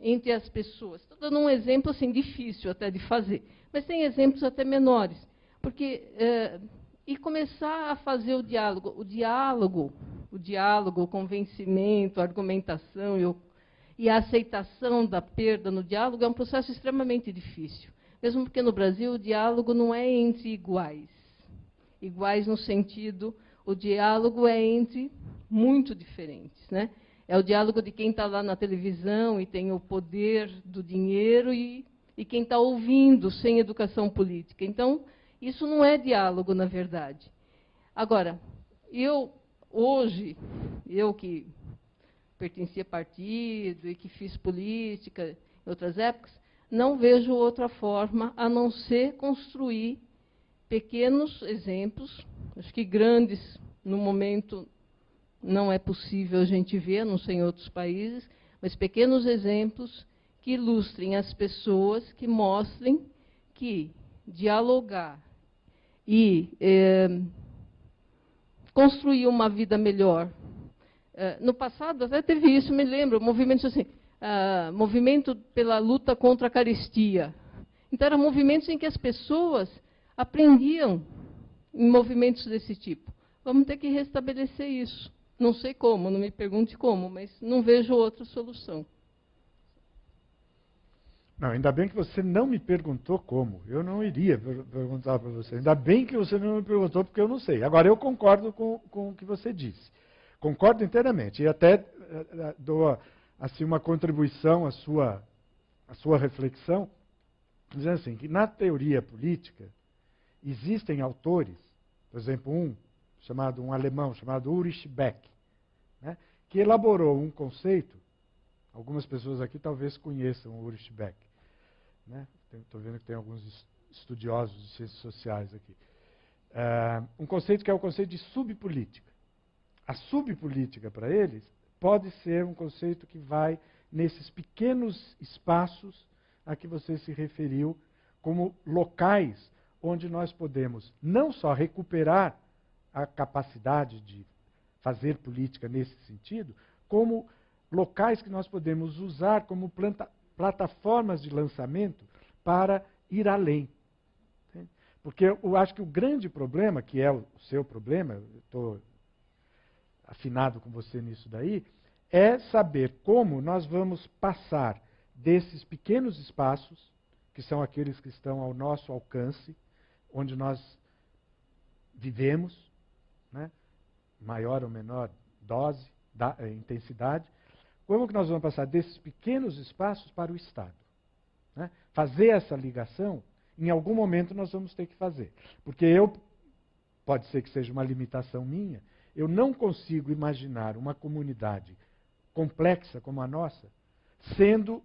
entre as pessoas. Estou dando um exemplo assim, difícil até de fazer, mas tem exemplos até menores. Porque, e começar a fazer o diálogo. O diálogo, o convencimento, a argumentação e a aceitação da perda no diálogo é um processo extremamente difícil. Mesmo porque no Brasil o diálogo não é entre iguais. Iguais no sentido, o diálogo é entre muito diferentes, né? É o diálogo de quem está lá na televisão e tem o poder do dinheiro e quem está ouvindo sem educação política. Então, isso não é diálogo, na verdade. Agora, hoje, eu que pertencia a partido e que fiz política em outras épocas, não vejo outra forma a não ser construir pequenos exemplos, acho que grandes, no momento, não é possível a gente ver, não sei em outros países, mas pequenos exemplos que ilustrem as pessoas, que mostrem que dialogar e construir uma vida melhor. No passado até teve isso, me lembro, movimentos assim, movimento pela luta contra a carestia. Então, eram movimentos em que as pessoas aprendiam em movimentos desse tipo. Vamos ter que restabelecer isso. Não sei como, não me pergunte como, mas não vejo outra solução. Não, ainda bem que você não me perguntou como. Eu não iria perguntar para você. Ainda bem que você não me perguntou, porque eu não sei. Agora, eu concordo com o que você disse. Concordo inteiramente. E até dou assim, uma contribuição à sua reflexão, dizendo assim, que na teoria política existem autores, por exemplo, um alemão chamado Ulrich Beck, né, que elaborou um conceito. Algumas pessoas aqui talvez conheçam o Ulrich Beck. Estou vendo que tem alguns estudiosos de ciências sociais aqui. Um conceito que é o conceito de subpolítica. A subpolítica, para eles, pode ser um conceito que vai nesses pequenos espaços a que você se referiu, como locais onde nós podemos não só recuperar a capacidade de fazer política nesse sentido, como locais que nós podemos usar como plataformas de lançamento para ir além. Porque eu acho que o grande problema, que é o seu problema, eu estou afinado com você nisso daí, é saber como nós vamos passar desses pequenos espaços, que são aqueles que estão ao nosso alcance, onde nós vivemos, né, maior ou menor dose, intensidade, como que nós vamos passar desses pequenos espaços para o Estado? Né? Fazer essa ligação, em algum momento nós vamos ter que fazer. Porque pode ser que seja uma limitação minha, eu não consigo imaginar uma comunidade complexa como a nossa sendo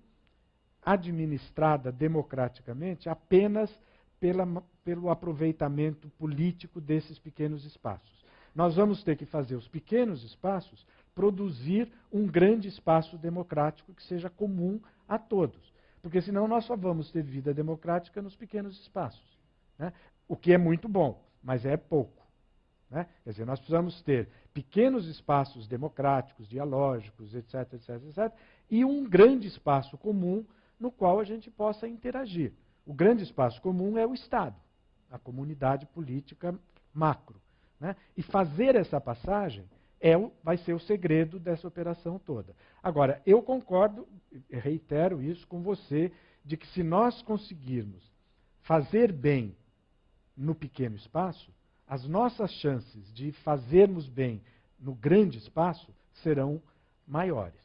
administrada democraticamente apenas pelo aproveitamento político desses pequenos espaços. Nós vamos ter que fazer os pequenos espaços produzir um grande espaço democrático que seja comum a todos. Porque senão nós só vamos ter vida democrática nos pequenos espaços. Né? O que é muito bom, mas é pouco. Né? Quer dizer, nós precisamos ter pequenos espaços democráticos, dialógicos, etc., etc., etc., e um grande espaço comum no qual a gente possa interagir. O grande espaço comum é o Estado, a comunidade política macro. Né? E fazer essa passagem vai ser o segredo dessa operação toda. Agora, eu concordo, reitero isso com você, de que se nós conseguirmos fazer bem no pequeno espaço, as nossas chances de fazermos bem no grande espaço serão maiores.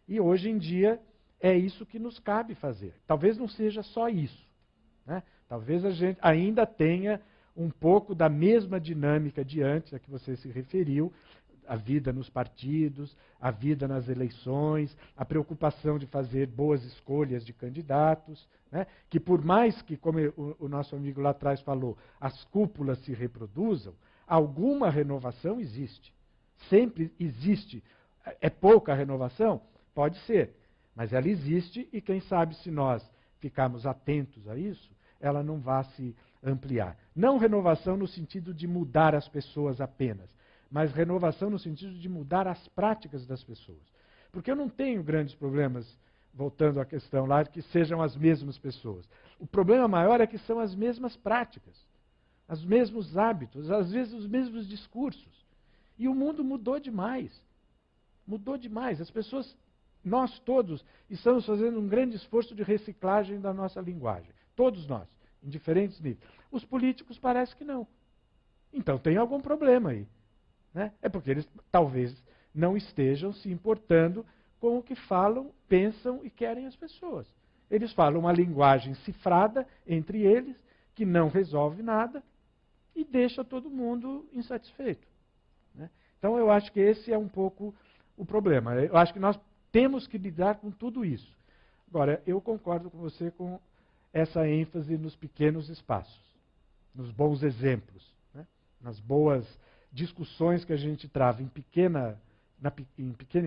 E hoje em dia é isso que nos cabe fazer. Talvez não seja só isso. Né? Talvez a gente ainda tenha um pouco da mesma dinâmica de antes a que você se referiu, a vida nos partidos, a vida nas eleições, a preocupação de fazer boas escolhas de candidatos, né? Que por mais que, como o nosso amigo lá atrás falou, as cúpulas se reproduzam, alguma renovação existe. Sempre existe. É pouca renovação? Pode ser, mas ela existe e quem sabe se nós ficarmos atentos a isso, ela não vai se ampliar. Não renovação no sentido de mudar as pessoas apenas, mas renovação no sentido de mudar as práticas das pessoas. Porque eu não tenho grandes problemas, voltando à questão lá, que sejam as mesmas pessoas. O problema maior é que são as mesmas práticas, os mesmos hábitos, às vezes os mesmos discursos. E o mundo mudou demais. Mudou demais. As pessoas, nós todos, estamos fazendo um grande esforço de reciclagem da nossa linguagem. Todos nós, em diferentes níveis. Os políticos parece que não. Então tem algum problema aí. Né? É porque eles talvez não estejam se importando com o que falam, pensam e querem as pessoas. Eles falam uma linguagem cifrada entre eles, que não resolve nada e deixa todo mundo insatisfeito. Né? Então eu acho que esse é um pouco o problema. Eu acho que nós temos que lidar com tudo isso. Agora, eu concordo com você com essa ênfase nos pequenos espaços, nos bons exemplos, né? Nas boas discussões que a gente trava em pequena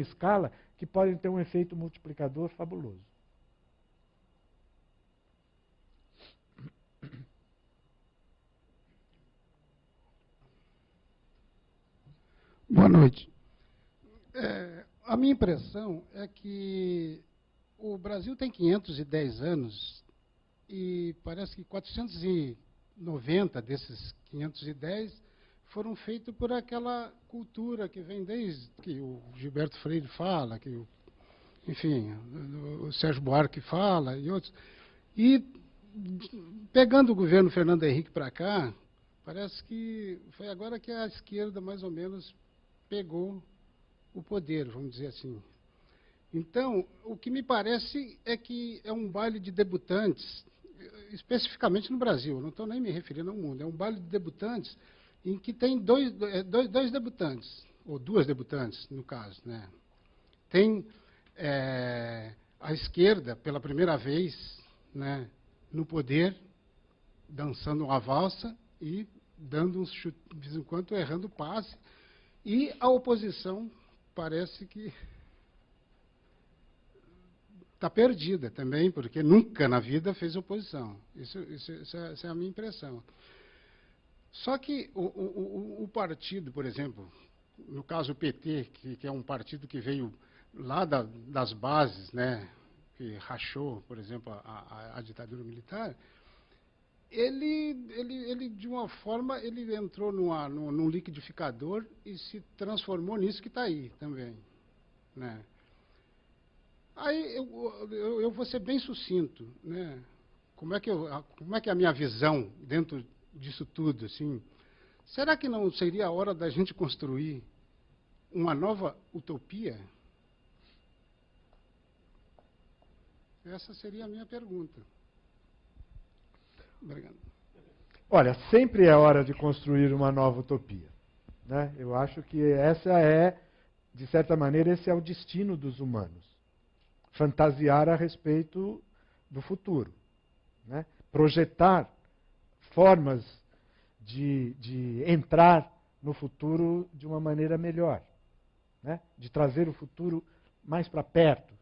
escala, que podem ter um efeito multiplicador fabuloso. Boa noite. A minha impressão é que o Brasil tem 510 anos e parece que 490 desses 510 foram feitos por aquela cultura que vem desde que o Gilberto Freire fala, que enfim, o Sérgio Buarque fala e outros. E pegando o governo Fernando Henrique para cá, parece que foi agora que a esquerda mais ou menos pegou o poder, vamos dizer assim. Então, o que me parece é que é um baile de debutantes, especificamente no Brasil, não estou nem me referindo ao mundo, é um baile de debutantes em que tem dois debutantes, ou duas debutantes, no caso, né? Tem a esquerda, pela primeira vez, né, no poder, dançando uma valsa e dando uns chutes, de vez em quando errando passe, e a oposição parece que está perdida também, porque nunca na vida fez oposição. Essa é a minha impressão. Só que o partido, por exemplo, no caso o PT, que é um partido que veio lá das bases, né, que rachou, por exemplo, a ditadura militar, ele de uma forma, ele entrou num liquidificador e se transformou nisso que está aí também, né? Aí eu vou ser bem sucinto, né? Como é que é a minha visão dentro disso tudo, assim? Será que não seria a hora da gente construir uma nova utopia? Essa seria a minha pergunta. Obrigado. Olha, sempre é hora de construir uma nova utopia, né? Eu acho que de certa maneira, esse é o destino dos humanos. Fantasiar a respeito do futuro, né? Projetar formas de entrar no futuro de uma maneira melhor, né? De trazer o futuro mais para perto,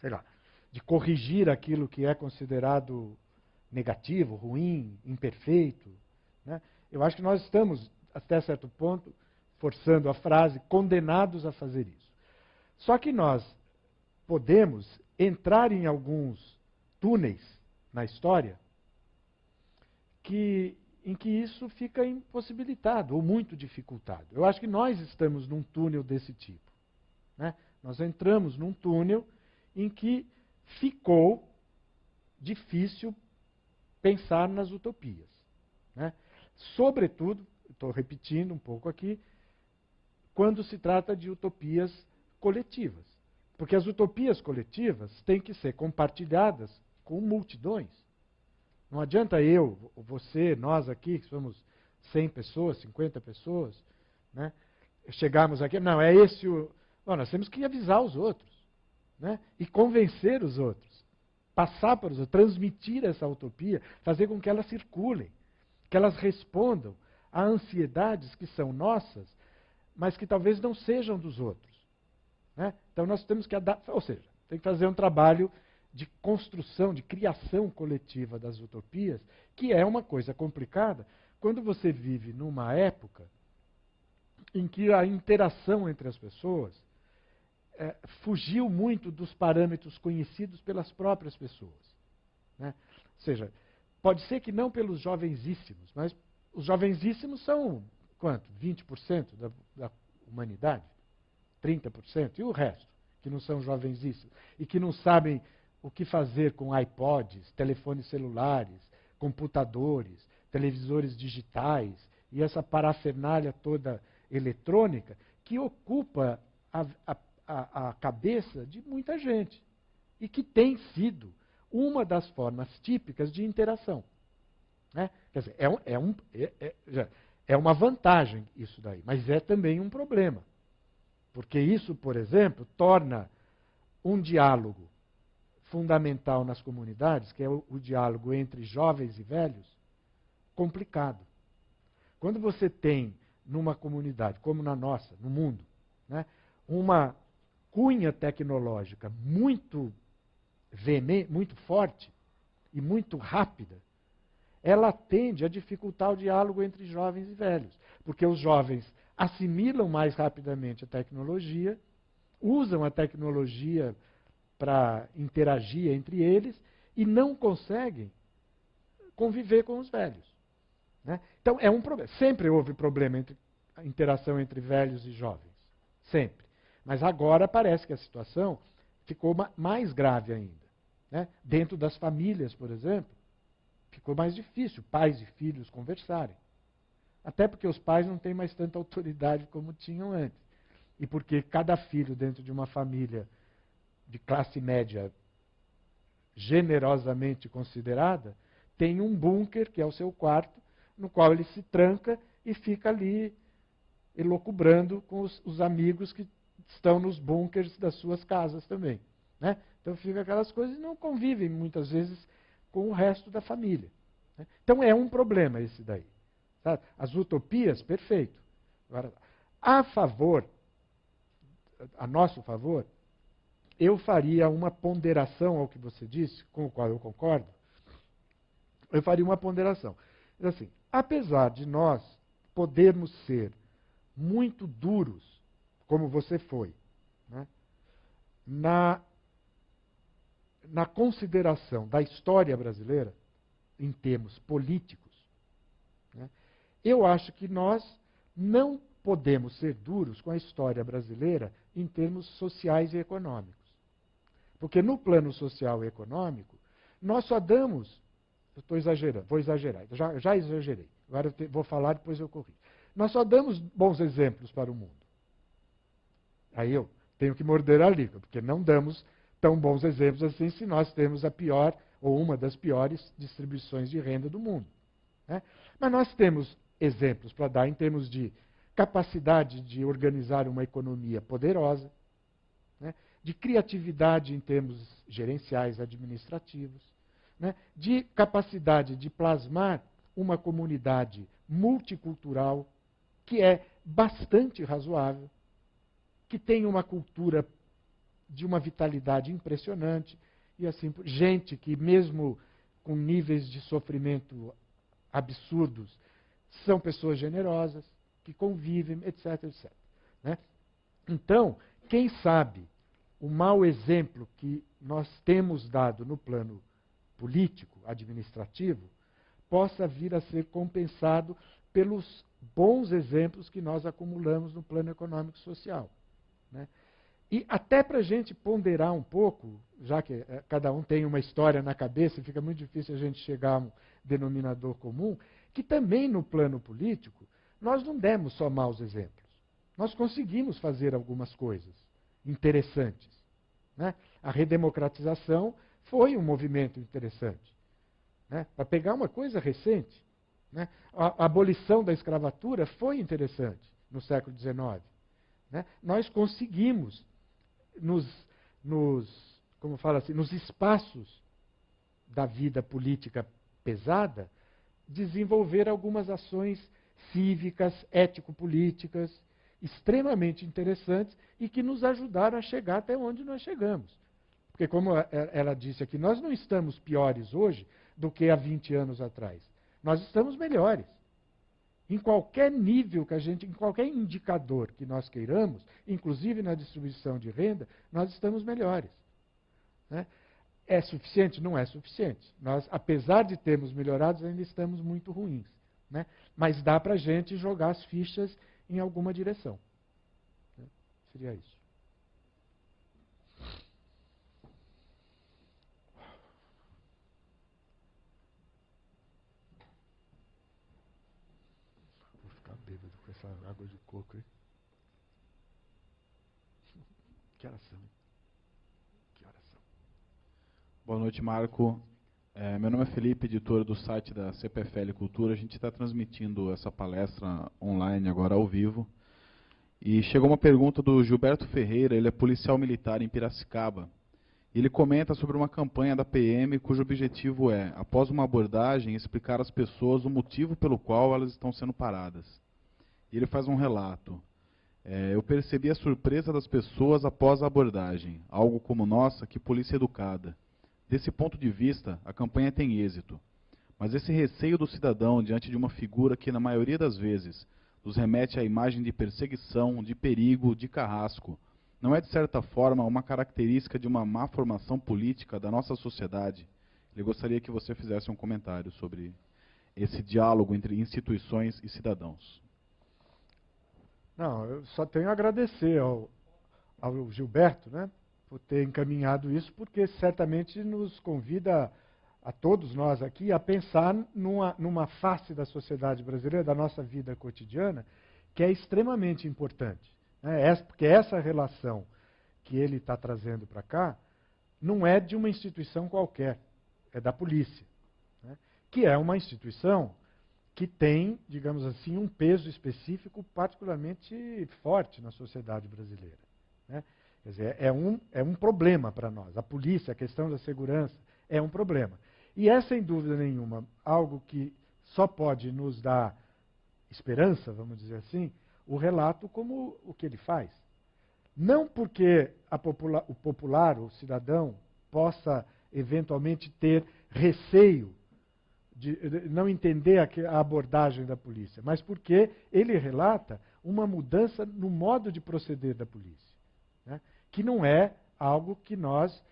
sei lá, de corrigir aquilo que é considerado negativo, ruim, imperfeito, né? Eu acho que nós estamos, até certo ponto, forçando a frase, condenados a fazer isso. Só que nós podemos entrar em alguns túneis na história em que isso fica impossibilitado ou muito dificultado. Eu acho que nós estamos num túnel desse tipo, né? Nós entramos num túnel em que ficou difícil pensar nas utopias, né? Sobretudo, estou repetindo um pouco aqui, quando se trata de utopias coletivas. Porque as utopias coletivas têm que ser compartilhadas com multidões. Não adianta eu, você, nós aqui, que somos 100 pessoas, 50 pessoas, né, chegarmos aqui, não, é esse o... Não, nós temos que avisar os outros, né, e convencer os outros, passar para os outros, transmitir essa utopia, fazer com que elas circulem, que elas respondam a ansiedades que são nossas, mas que talvez não sejam dos outros, né? Então nós temos que adaptar, ou seja, tem que fazer um trabalho de construção, de criação coletiva das utopias, que é uma coisa complicada quando você vive numa época em que a interação entre as pessoas fugiu muito dos parâmetros conhecidos pelas próprias pessoas, né? Ou seja, pode ser que não pelos jovenzíssimos, mas os jovenzíssimos são, quanto? 20% da humanidade? 30%? E o resto, que não são jovenzíssimos? E que não sabem o que fazer com iPods, telefones celulares, computadores, televisores digitais e essa parafernália toda eletrônica que ocupa a cabeça de muita gente e que tem sido uma das formas típicas de interação, né? Quer dizer, é uma vantagem isso daí, mas é também um problema, Porque isso, por exemplo, torna um diálogo fundamental nas comunidades, que é o diálogo entre jovens e velhos, complicado. Quando você tem, numa comunidade como na nossa, no mundo, né, uma cunha tecnológica muito veemente, muito forte e muito rápida, ela tende a dificultar o diálogo entre jovens e velhos, porque os jovens assimilam mais rapidamente a tecnologia, usam a tecnologia para interagir entre eles e não conseguem conviver com os velhos. Né? Então, é um problema. Sempre houve problema entre a interação entre velhos e jovens. Sempre. Mas agora parece que a situação ficou mais grave ainda. Né? Dentro das famílias, por exemplo, ficou mais difícil pais e filhos conversarem. Até porque os pais não têm mais tanta autoridade como tinham antes. E porque cada filho dentro de uma família de classe média generosamente considerada tem um bunker, que é o seu quarto, no qual ele se tranca e fica ali elocubrando com os amigos que estão nos bunkers das suas casas também. Né? Então fica aquelas coisas e não convivem muitas vezes com o resto da família. Né? Então é um problema esse daí. Sabe? As utopias, perfeito. Agora, a nosso favor, eu faria uma ponderação ao que você disse, com o qual eu concordo. Eu faria uma ponderação. Assim, apesar de nós podermos ser muito duros, como você foi, né, na consideração da história brasileira, em termos políticos, né, eu acho que nós não podemos ser duros com a história brasileira em termos sociais e econômicos. Porque no plano social e econômico, nós só damos... Eu estou exagerando, vou exagerar, já exagerei. Agora vou falar, depois eu corrijo. Nós só damos bons exemplos para o mundo. Aí eu tenho que morder a língua, porque não damos tão bons exemplos assim se nós temos a pior ou uma das piores distribuições de renda do mundo. Né? Mas nós temos exemplos para dar em termos de capacidade de organizar uma economia poderosa, né? De criatividade em termos gerenciais, administrativos, né? De capacidade de plasmar uma comunidade multicultural que é bastante razoável, que tem uma cultura de uma vitalidade impressionante, e assim, gente que mesmo com níveis de sofrimento absurdos, são pessoas generosas, que convivem, etc, etc. Né? Então, quem sabe o mau exemplo que nós temos dado no plano político, administrativo, possa vir a ser compensado pelos bons exemplos que nós acumulamos no plano econômico e social. Né? E até para a gente ponderar um pouco, já que cada um tem uma história na cabeça, fica muito difícil a gente chegar a um denominador comum, que também no plano político, nós não demos só maus exemplos. Nós conseguimos fazer algumas coisas interessantes. Né? A redemocratização foi um movimento interessante. Né? Para pegar uma coisa recente, né? A abolição da escravatura foi interessante no século XIX. Né? Nós conseguimos, como fala assim, nos espaços da vida política pesada, desenvolver algumas ações cívicas, ético-políticas, extremamente interessantes e que nos ajudaram a chegar até onde nós chegamos. Porque, como ela disse aqui, nós não estamos piores hoje do que há 20 anos atrás. Nós estamos melhores. Em qualquer nível que a gente, em qualquer indicador que nós queiramos, inclusive na distribuição de renda, nós estamos melhores. Né? É suficiente? Não é suficiente. Nós, apesar de termos melhorado, ainda estamos muito ruins. Né? Mas dá para a gente jogar as fichas em alguma direção. Né? Seria isso. Vou ficar bêbado com essa água de coco aí. Que horas são? Que horas são? Boa noite, Marco. Meu nome é Felipe, editor do site da CPFL Cultura. A gente está transmitindo essa palestra online agora ao vivo. E chegou uma pergunta do Gilberto Ferreira, ele é policial militar em Piracicaba. Ele comenta sobre uma campanha da PM cujo objetivo é, após uma abordagem, explicar às pessoas o motivo pelo qual elas estão sendo paradas. E ele faz um relato. Eu percebi a surpresa das pessoas após a abordagem, algo como, nossa, que polícia educada. Desse ponto de vista, a campanha tem êxito. Mas esse receio do cidadão diante de uma figura que, na maioria das vezes, nos remete à imagem de perseguição, de perigo, de carrasco, não é, de certa forma, uma característica de uma má formação política da nossa sociedade? Eu gostaria que você fizesse um comentário sobre esse diálogo entre instituições e cidadãos. Não, eu só tenho a agradecer ao Gilberto, né, por ter encaminhado isso, porque certamente nos convida a todos nós aqui a pensar numa face da sociedade brasileira, da nossa vida cotidiana, que é extremamente importante. Porque essa relação que ele está trazendo para cá não é de uma instituição qualquer, é da polícia, né, que é uma instituição que tem, digamos assim, um peso específico particularmente forte na sociedade brasileira, né? Quer dizer, é um problema para nós. A polícia, a questão da segurança, é um problema. E é, sem dúvida nenhuma, algo que só pode nos dar esperança, vamos dizer assim, o relato como o que ele faz. Não porque o popular, o cidadão, possa eventualmente ter receio de não entender a abordagem da polícia, mas porque ele relata uma mudança no modo de proceder da polícia, né, que não é algo que nós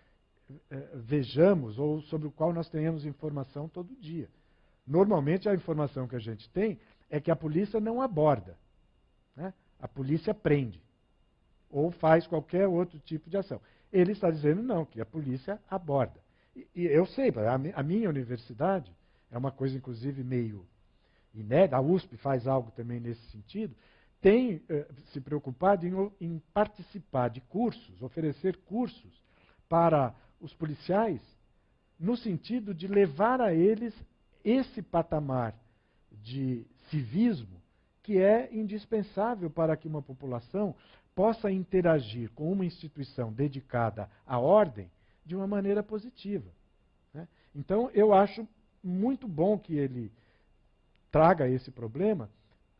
vejamos ou sobre o qual nós tenhamos informação todo dia. Normalmente a informação que a gente tem é que a polícia não aborda, né? A polícia prende ou faz qualquer outro tipo de ação. Ele está dizendo não, que a polícia aborda. E eu sei, a minha universidade é uma coisa inclusive meio inédita, a USP faz algo também nesse sentido, tem se preocupado em participar de cursos, oferecer cursos para os policiais, no sentido de levar a eles esse patamar de civismo que é indispensável para que uma população possa interagir com uma instituição dedicada à ordem de uma maneira positiva, né? Então, eu acho muito bom que ele traga esse problema,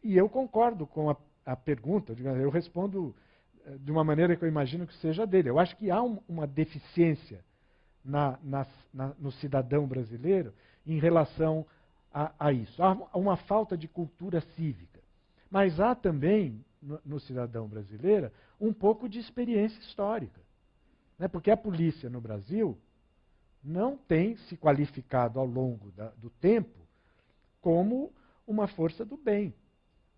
e eu concordo com a pergunta, eu respondo de uma maneira que eu imagino que seja dele. Eu acho que há uma deficiência no cidadão brasileiro em relação a isso. Há uma falta de cultura cívica. Mas há também, no cidadão brasileiro, um pouco de experiência histórica, né? Porque a polícia no Brasil não tem se qualificado ao longo do tempo como uma força do bem,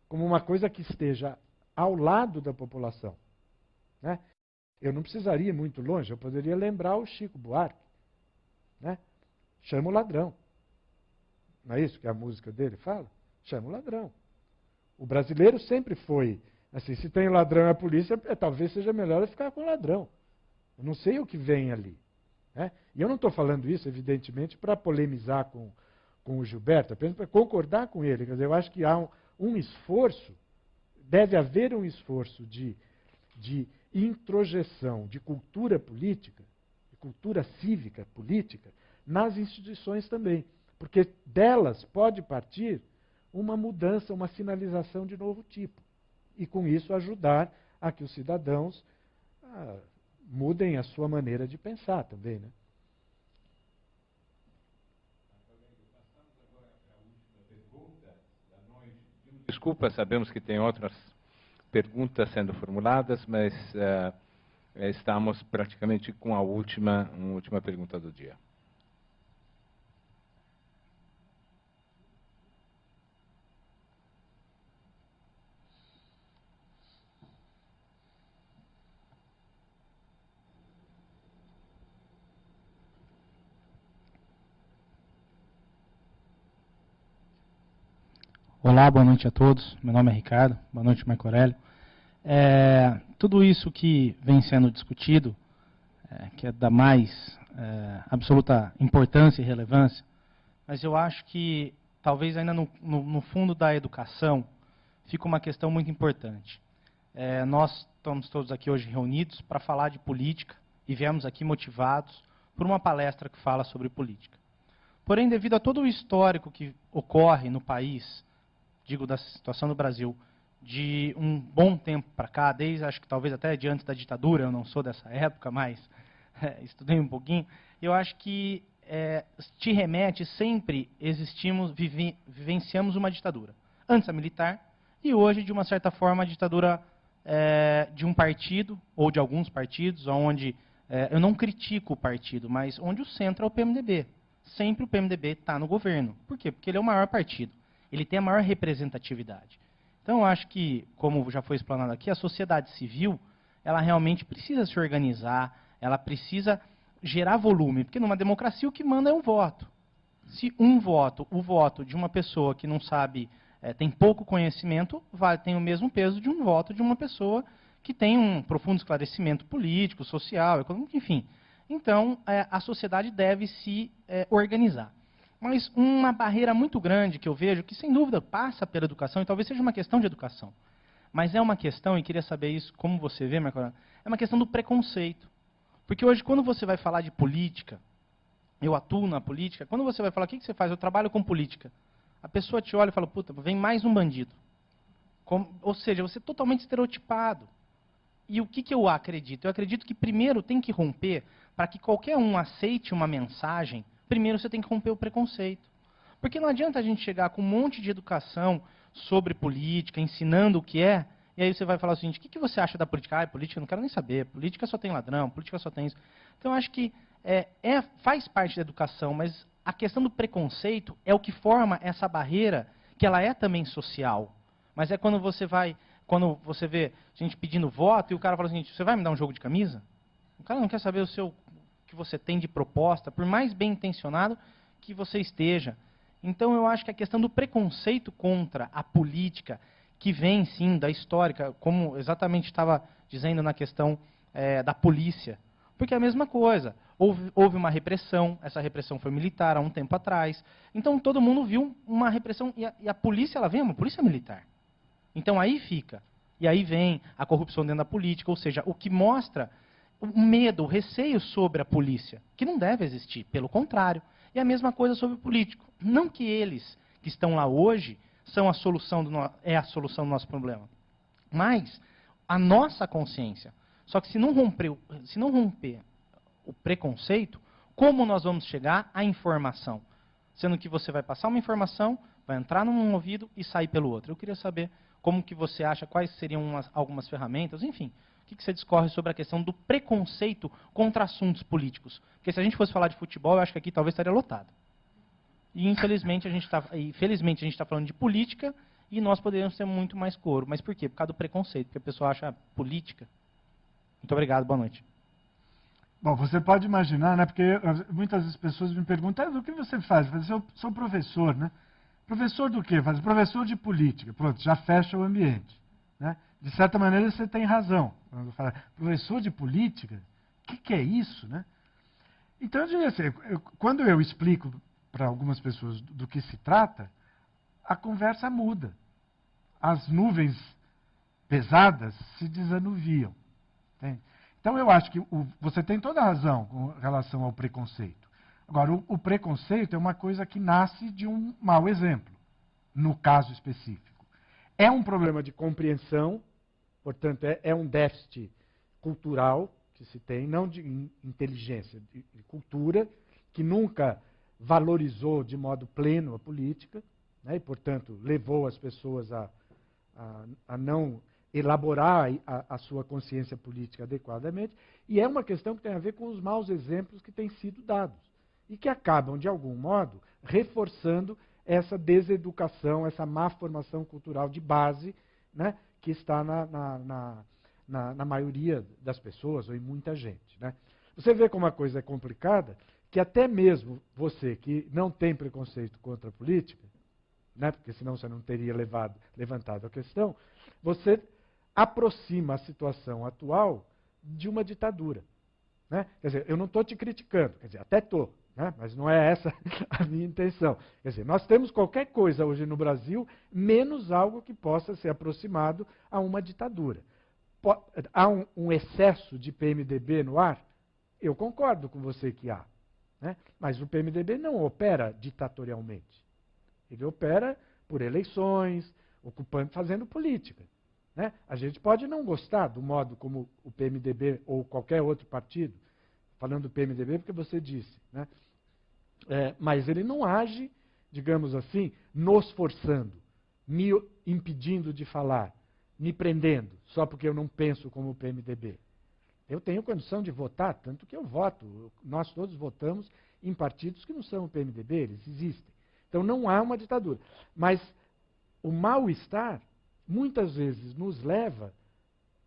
como uma coisa que esteja ao lado da população, né? Eu não precisaria ir muito longe, eu poderia lembrar o Chico Buarque, né? Chama o ladrão. Não é isso que a música dele fala? Chama o ladrão. O brasileiro sempre foi assim, se tem ladrão e a polícia, talvez seja melhor ficar com o ladrão. Eu não sei o que vem ali, né? E eu não estou falando isso, evidentemente, para polemizar com o Gilberto, apenas para concordar com ele. Quer dizer, eu acho que há um esforço, deve haver um esforço de introjeção de cultura política, de cultura cívica política, nas instituições também. Porque delas pode partir uma mudança, uma sinalização de novo tipo. E com isso ajudar a que os cidadãos mudem a sua maneira de pensar também, né? Desculpa, sabemos que tem outras perguntas sendo formuladas, mas estamos praticamente com a última pergunta do dia. Olá, boa noite a todos. Meu nome é Ricardo. Boa noite, Marco Aurélio. Tudo isso que vem sendo discutido, que é da mais absoluta importância e relevância, mas eu acho que talvez ainda no fundo da educação fica uma questão muito importante. nós estamos todos aqui hoje reunidos para falar de política e viemos aqui motivados por uma palestra que fala sobre política. Porém, devido a todo o histórico que ocorre no país, digo da situação do Brasil, de um bom tempo para cá, desde acho que talvez até de antes da ditadura, eu não sou dessa época, mas estudei um pouquinho, eu acho que te remete sempre vivenciamos uma ditadura. Antes a militar e hoje, de uma certa forma, a ditadura de um partido ou de alguns partidos, onde eu não critico o partido, mas onde o centro é o PMDB. Sempre o PMDB está no governo. Por quê? Porque ele é o maior partido. Ele tem a maior representatividade. Então, eu acho que, como já foi explanado aqui, a sociedade civil, ela realmente precisa se organizar, ela precisa gerar volume, porque numa democracia o que manda é um voto. Se o voto de uma pessoa que não sabe, tem pouco conhecimento, tem o mesmo peso de um voto de uma pessoa que tem um profundo esclarecimento político, social, econômico, enfim. Então, a sociedade deve se organizar. Mas uma barreira muito grande que eu vejo, que sem dúvida passa pela educação, e talvez seja uma questão de educação, mas é uma questão, e queria saber isso, como você vê, Marco, é uma questão do preconceito. Porque hoje, quando você vai falar de política, eu atuo na política, quando você vai falar, o que você faz? Eu trabalho com política. A pessoa te olha e fala, puta, vem mais um bandido. Ou seja, você é totalmente estereotipado. E o que eu acredito? Eu acredito que primeiro tem que romper, para que qualquer um aceite uma mensagem, primeiro você tem que romper o preconceito. Porque não adianta a gente chegar com um monte de educação sobre política, ensinando o que é, e aí você vai falar o seguinte, o que você acha da política? Ah, política eu não quero nem saber, política só tem ladrão, política só tem isso. Então eu acho que faz parte da educação, mas a questão do preconceito é o que forma essa barreira, que ela é também social. Mas é quando você vê gente pedindo voto e o cara fala assim, você vai me dar um jogo de camisa? O cara não quer saber o que você tem de proposta, por mais bem intencionado que você esteja. Então eu acho que a questão do preconceito contra a política, que vem sim da histórica, como exatamente estava dizendo na questão da polícia, porque é a mesma coisa. Houve uma repressão, essa repressão foi militar há um tempo atrás, então todo mundo viu uma repressão, e a polícia, ela vem, é uma polícia militar. Então aí fica, e aí vem a corrupção dentro da política, ou seja, o que mostra o medo, o receio sobre a polícia, que não deve existir, pelo contrário. E a mesma coisa sobre o político. Não que eles que estão lá hoje são a solução do nosso problema, mas a nossa consciência. Só que se não romper o preconceito, como nós vamos chegar à informação? Sendo que você vai passar uma informação, vai entrar num ouvido e sair pelo outro. Eu queria saber como que você acha, quais seriam algumas ferramentas, enfim, o que você discorre sobre a questão do preconceito contra assuntos políticos? Porque se a gente fosse falar de futebol, eu acho que aqui talvez estaria lotado. E infelizmente a gente está falando de política e nós poderíamos ter muito mais coro. Mas por quê? Por causa do preconceito, porque a pessoa acha política. Muito obrigado, boa noite. Bom, você pode imaginar, né? Porque muitas vezes pessoas me perguntam, o que você faz? Eu sou professor, né? Professor do quê? Professor de política. Pronto, já fecha o ambiente, né? De certa maneira, você tem razão. Quando fala, professor de política? O que é isso, né? Então, eu diria assim, quando eu explico para algumas pessoas do que se trata, a conversa muda. As nuvens pesadas se desanuviam. Entende? Então, eu acho que você tem toda a razão com relação ao preconceito. Agora, o preconceito é uma coisa que nasce de um mau exemplo, no caso específico. É um problema de compreensão, portanto, é um déficit cultural que se tem, não de inteligência, de cultura, que nunca valorizou de modo pleno a política, né, e, portanto, levou as pessoas a não elaborar a sua consciência política adequadamente, e é uma questão que tem a ver com os maus exemplos que têm sido dados, e que acabam, de algum modo, reforçando essa deseducação, essa má formação cultural de base, né, que está na maioria das pessoas, ou em muita gente. Né? Você vê como a coisa é complicada, que até mesmo você que não tem preconceito contra a política, né, porque senão você não teria levantado a questão, você aproxima a situação atual de uma ditadura. Né? Quer dizer, eu não estou te criticando, quer dizer, até estou, né? Mas não é essa a minha intenção. Quer dizer, nós temos qualquer coisa hoje no Brasil, menos algo que possa ser aproximado a uma ditadura. há um excesso de PMDB no ar? Eu concordo com você que há. Né? Mas o PMDB não opera ditatorialmente. Ele opera por eleições, fazendo política. Né? A gente pode não gostar do modo como o PMDB ou qualquer outro partido, falando do PMDB porque você disse, né? Mas ele não age, digamos assim, nos forçando, me impedindo de falar, me prendendo, só porque eu não penso como o PMDB. Eu tenho condição de votar, tanto que eu voto. Nós todos votamos em partidos que não são o PMDB, eles existem. Então não há uma ditadura. Mas o mal-estar, muitas vezes, nos leva,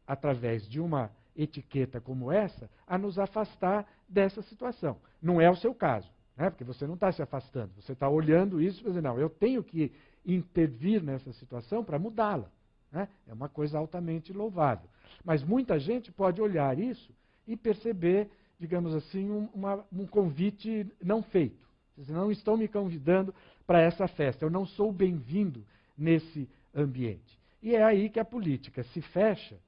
através de uma etiqueta como essa, a nos afastar dessa situação. Não é o seu caso, né? Porque você não está se afastando, você está olhando isso e dizendo, não, eu tenho que intervir nessa situação para mudá-la. Né? É uma coisa altamente louvável. Mas muita gente pode olhar isso e perceber, digamos assim, um convite não feito. Vocês não estão me convidando para essa festa, eu não sou bem-vindo nesse ambiente. E é aí que a política se fecha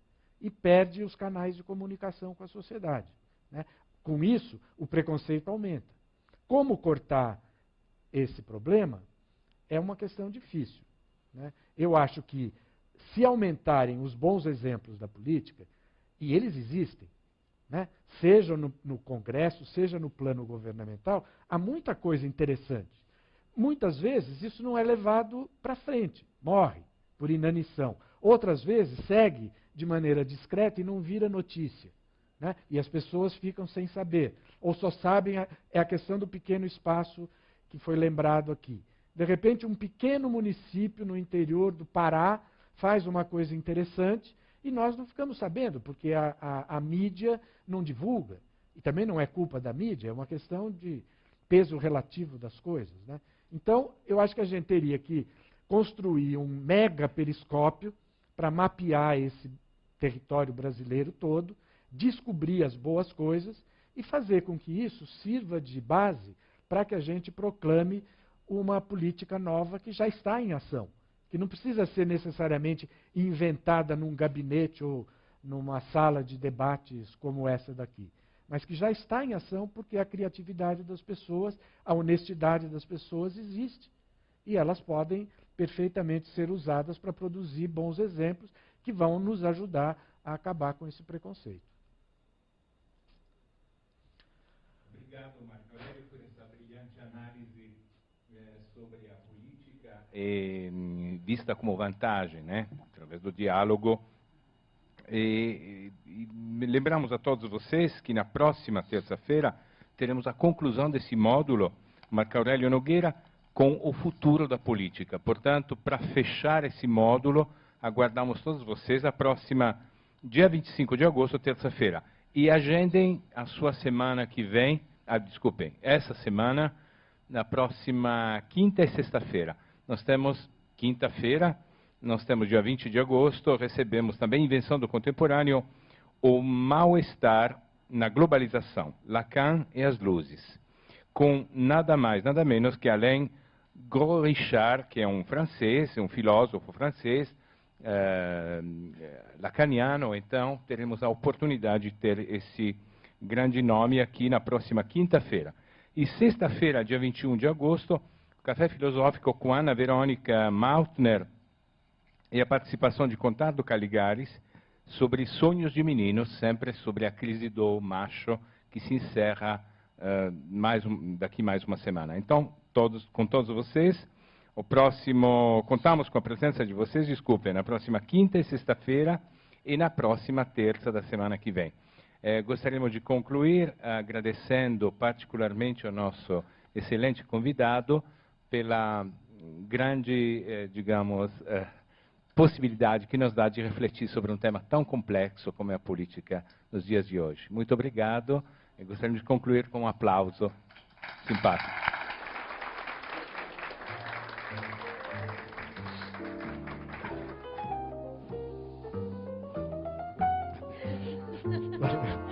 e perde os canais de comunicação com a sociedade. Né? Com isso, o preconceito aumenta. Como cortar esse problema é uma questão difícil. Né? Eu acho que, se aumentarem os bons exemplos da política, e eles existem, né? Seja no Congresso, seja no plano governamental, há muita coisa interessante. Muitas vezes isso não é levado para frente, morre por inanição. Outras vezes segue de maneira discreta e não vira notícia. Né? E as pessoas ficam sem saber. Ou só sabem, é a questão do pequeno espaço que foi lembrado aqui. De repente, um pequeno município no interior do Pará faz uma coisa interessante e nós não ficamos sabendo, porque a mídia não divulga. E também não é culpa da mídia, é uma questão de peso relativo das coisas. Né? Então, eu acho que a gente teria que construir um mega periscópio para mapear esse território brasileiro todo, descobrir as boas coisas e fazer com que isso sirva de base para que a gente proclame uma política nova que já está em ação, que não precisa ser necessariamente inventada num gabinete ou numa sala de debates como essa daqui, mas que já está em ação porque a criatividade das pessoas, a honestidade das pessoas existe. E elas podem perfeitamente ser usadas para produzir bons exemplos que vão nos ajudar a acabar com esse preconceito. Obrigado, Marco Aurélio, por essa brilhante análise sobre a política vista como vantagem, né? Através do diálogo. E lembramos a todos vocês que na próxima terça-feira teremos a conclusão desse módulo, Marco Aurélio Nogueira, com o futuro da política. Portanto, para fechar esse módulo, aguardamos todos vocês a próxima, dia 25 de agosto, terça-feira. E agendem a sua semana que vem, desculpem, essa semana, na próxima quinta e sexta-feira. Nós temos quinta-feira, nós temos dia 20 de agosto, recebemos também Invenção do Contemporâneo, o mal-estar na globalização, Lacan e as luzes, com nada mais, nada menos que além Gros Richard, que é um francês, um filósofo francês, lacaniano. Então teremos a oportunidade de ter esse grande nome aqui na próxima quinta-feira. E sexta-feira, dia 21 de agosto, Café Filosófico com Ana Verônica Mautner e a participação de Contardo Caligares sobre sonhos de meninos, sempre sobre a crise do macho, que se encerra daqui mais uma semana. Então, com todos vocês, contamos com a presença de vocês, desculpem, na próxima quinta e sexta-feira e na próxima terça da semana que vem. Gostaríamos de concluir agradecendo particularmente ao nosso excelente convidado pela grande, digamos, possibilidade que nos dá de refletir sobre um tema tão complexo como é a política nos dias de hoje. Muito obrigado. Eu gostaria de concluir com um aplauso simpático. Valeu.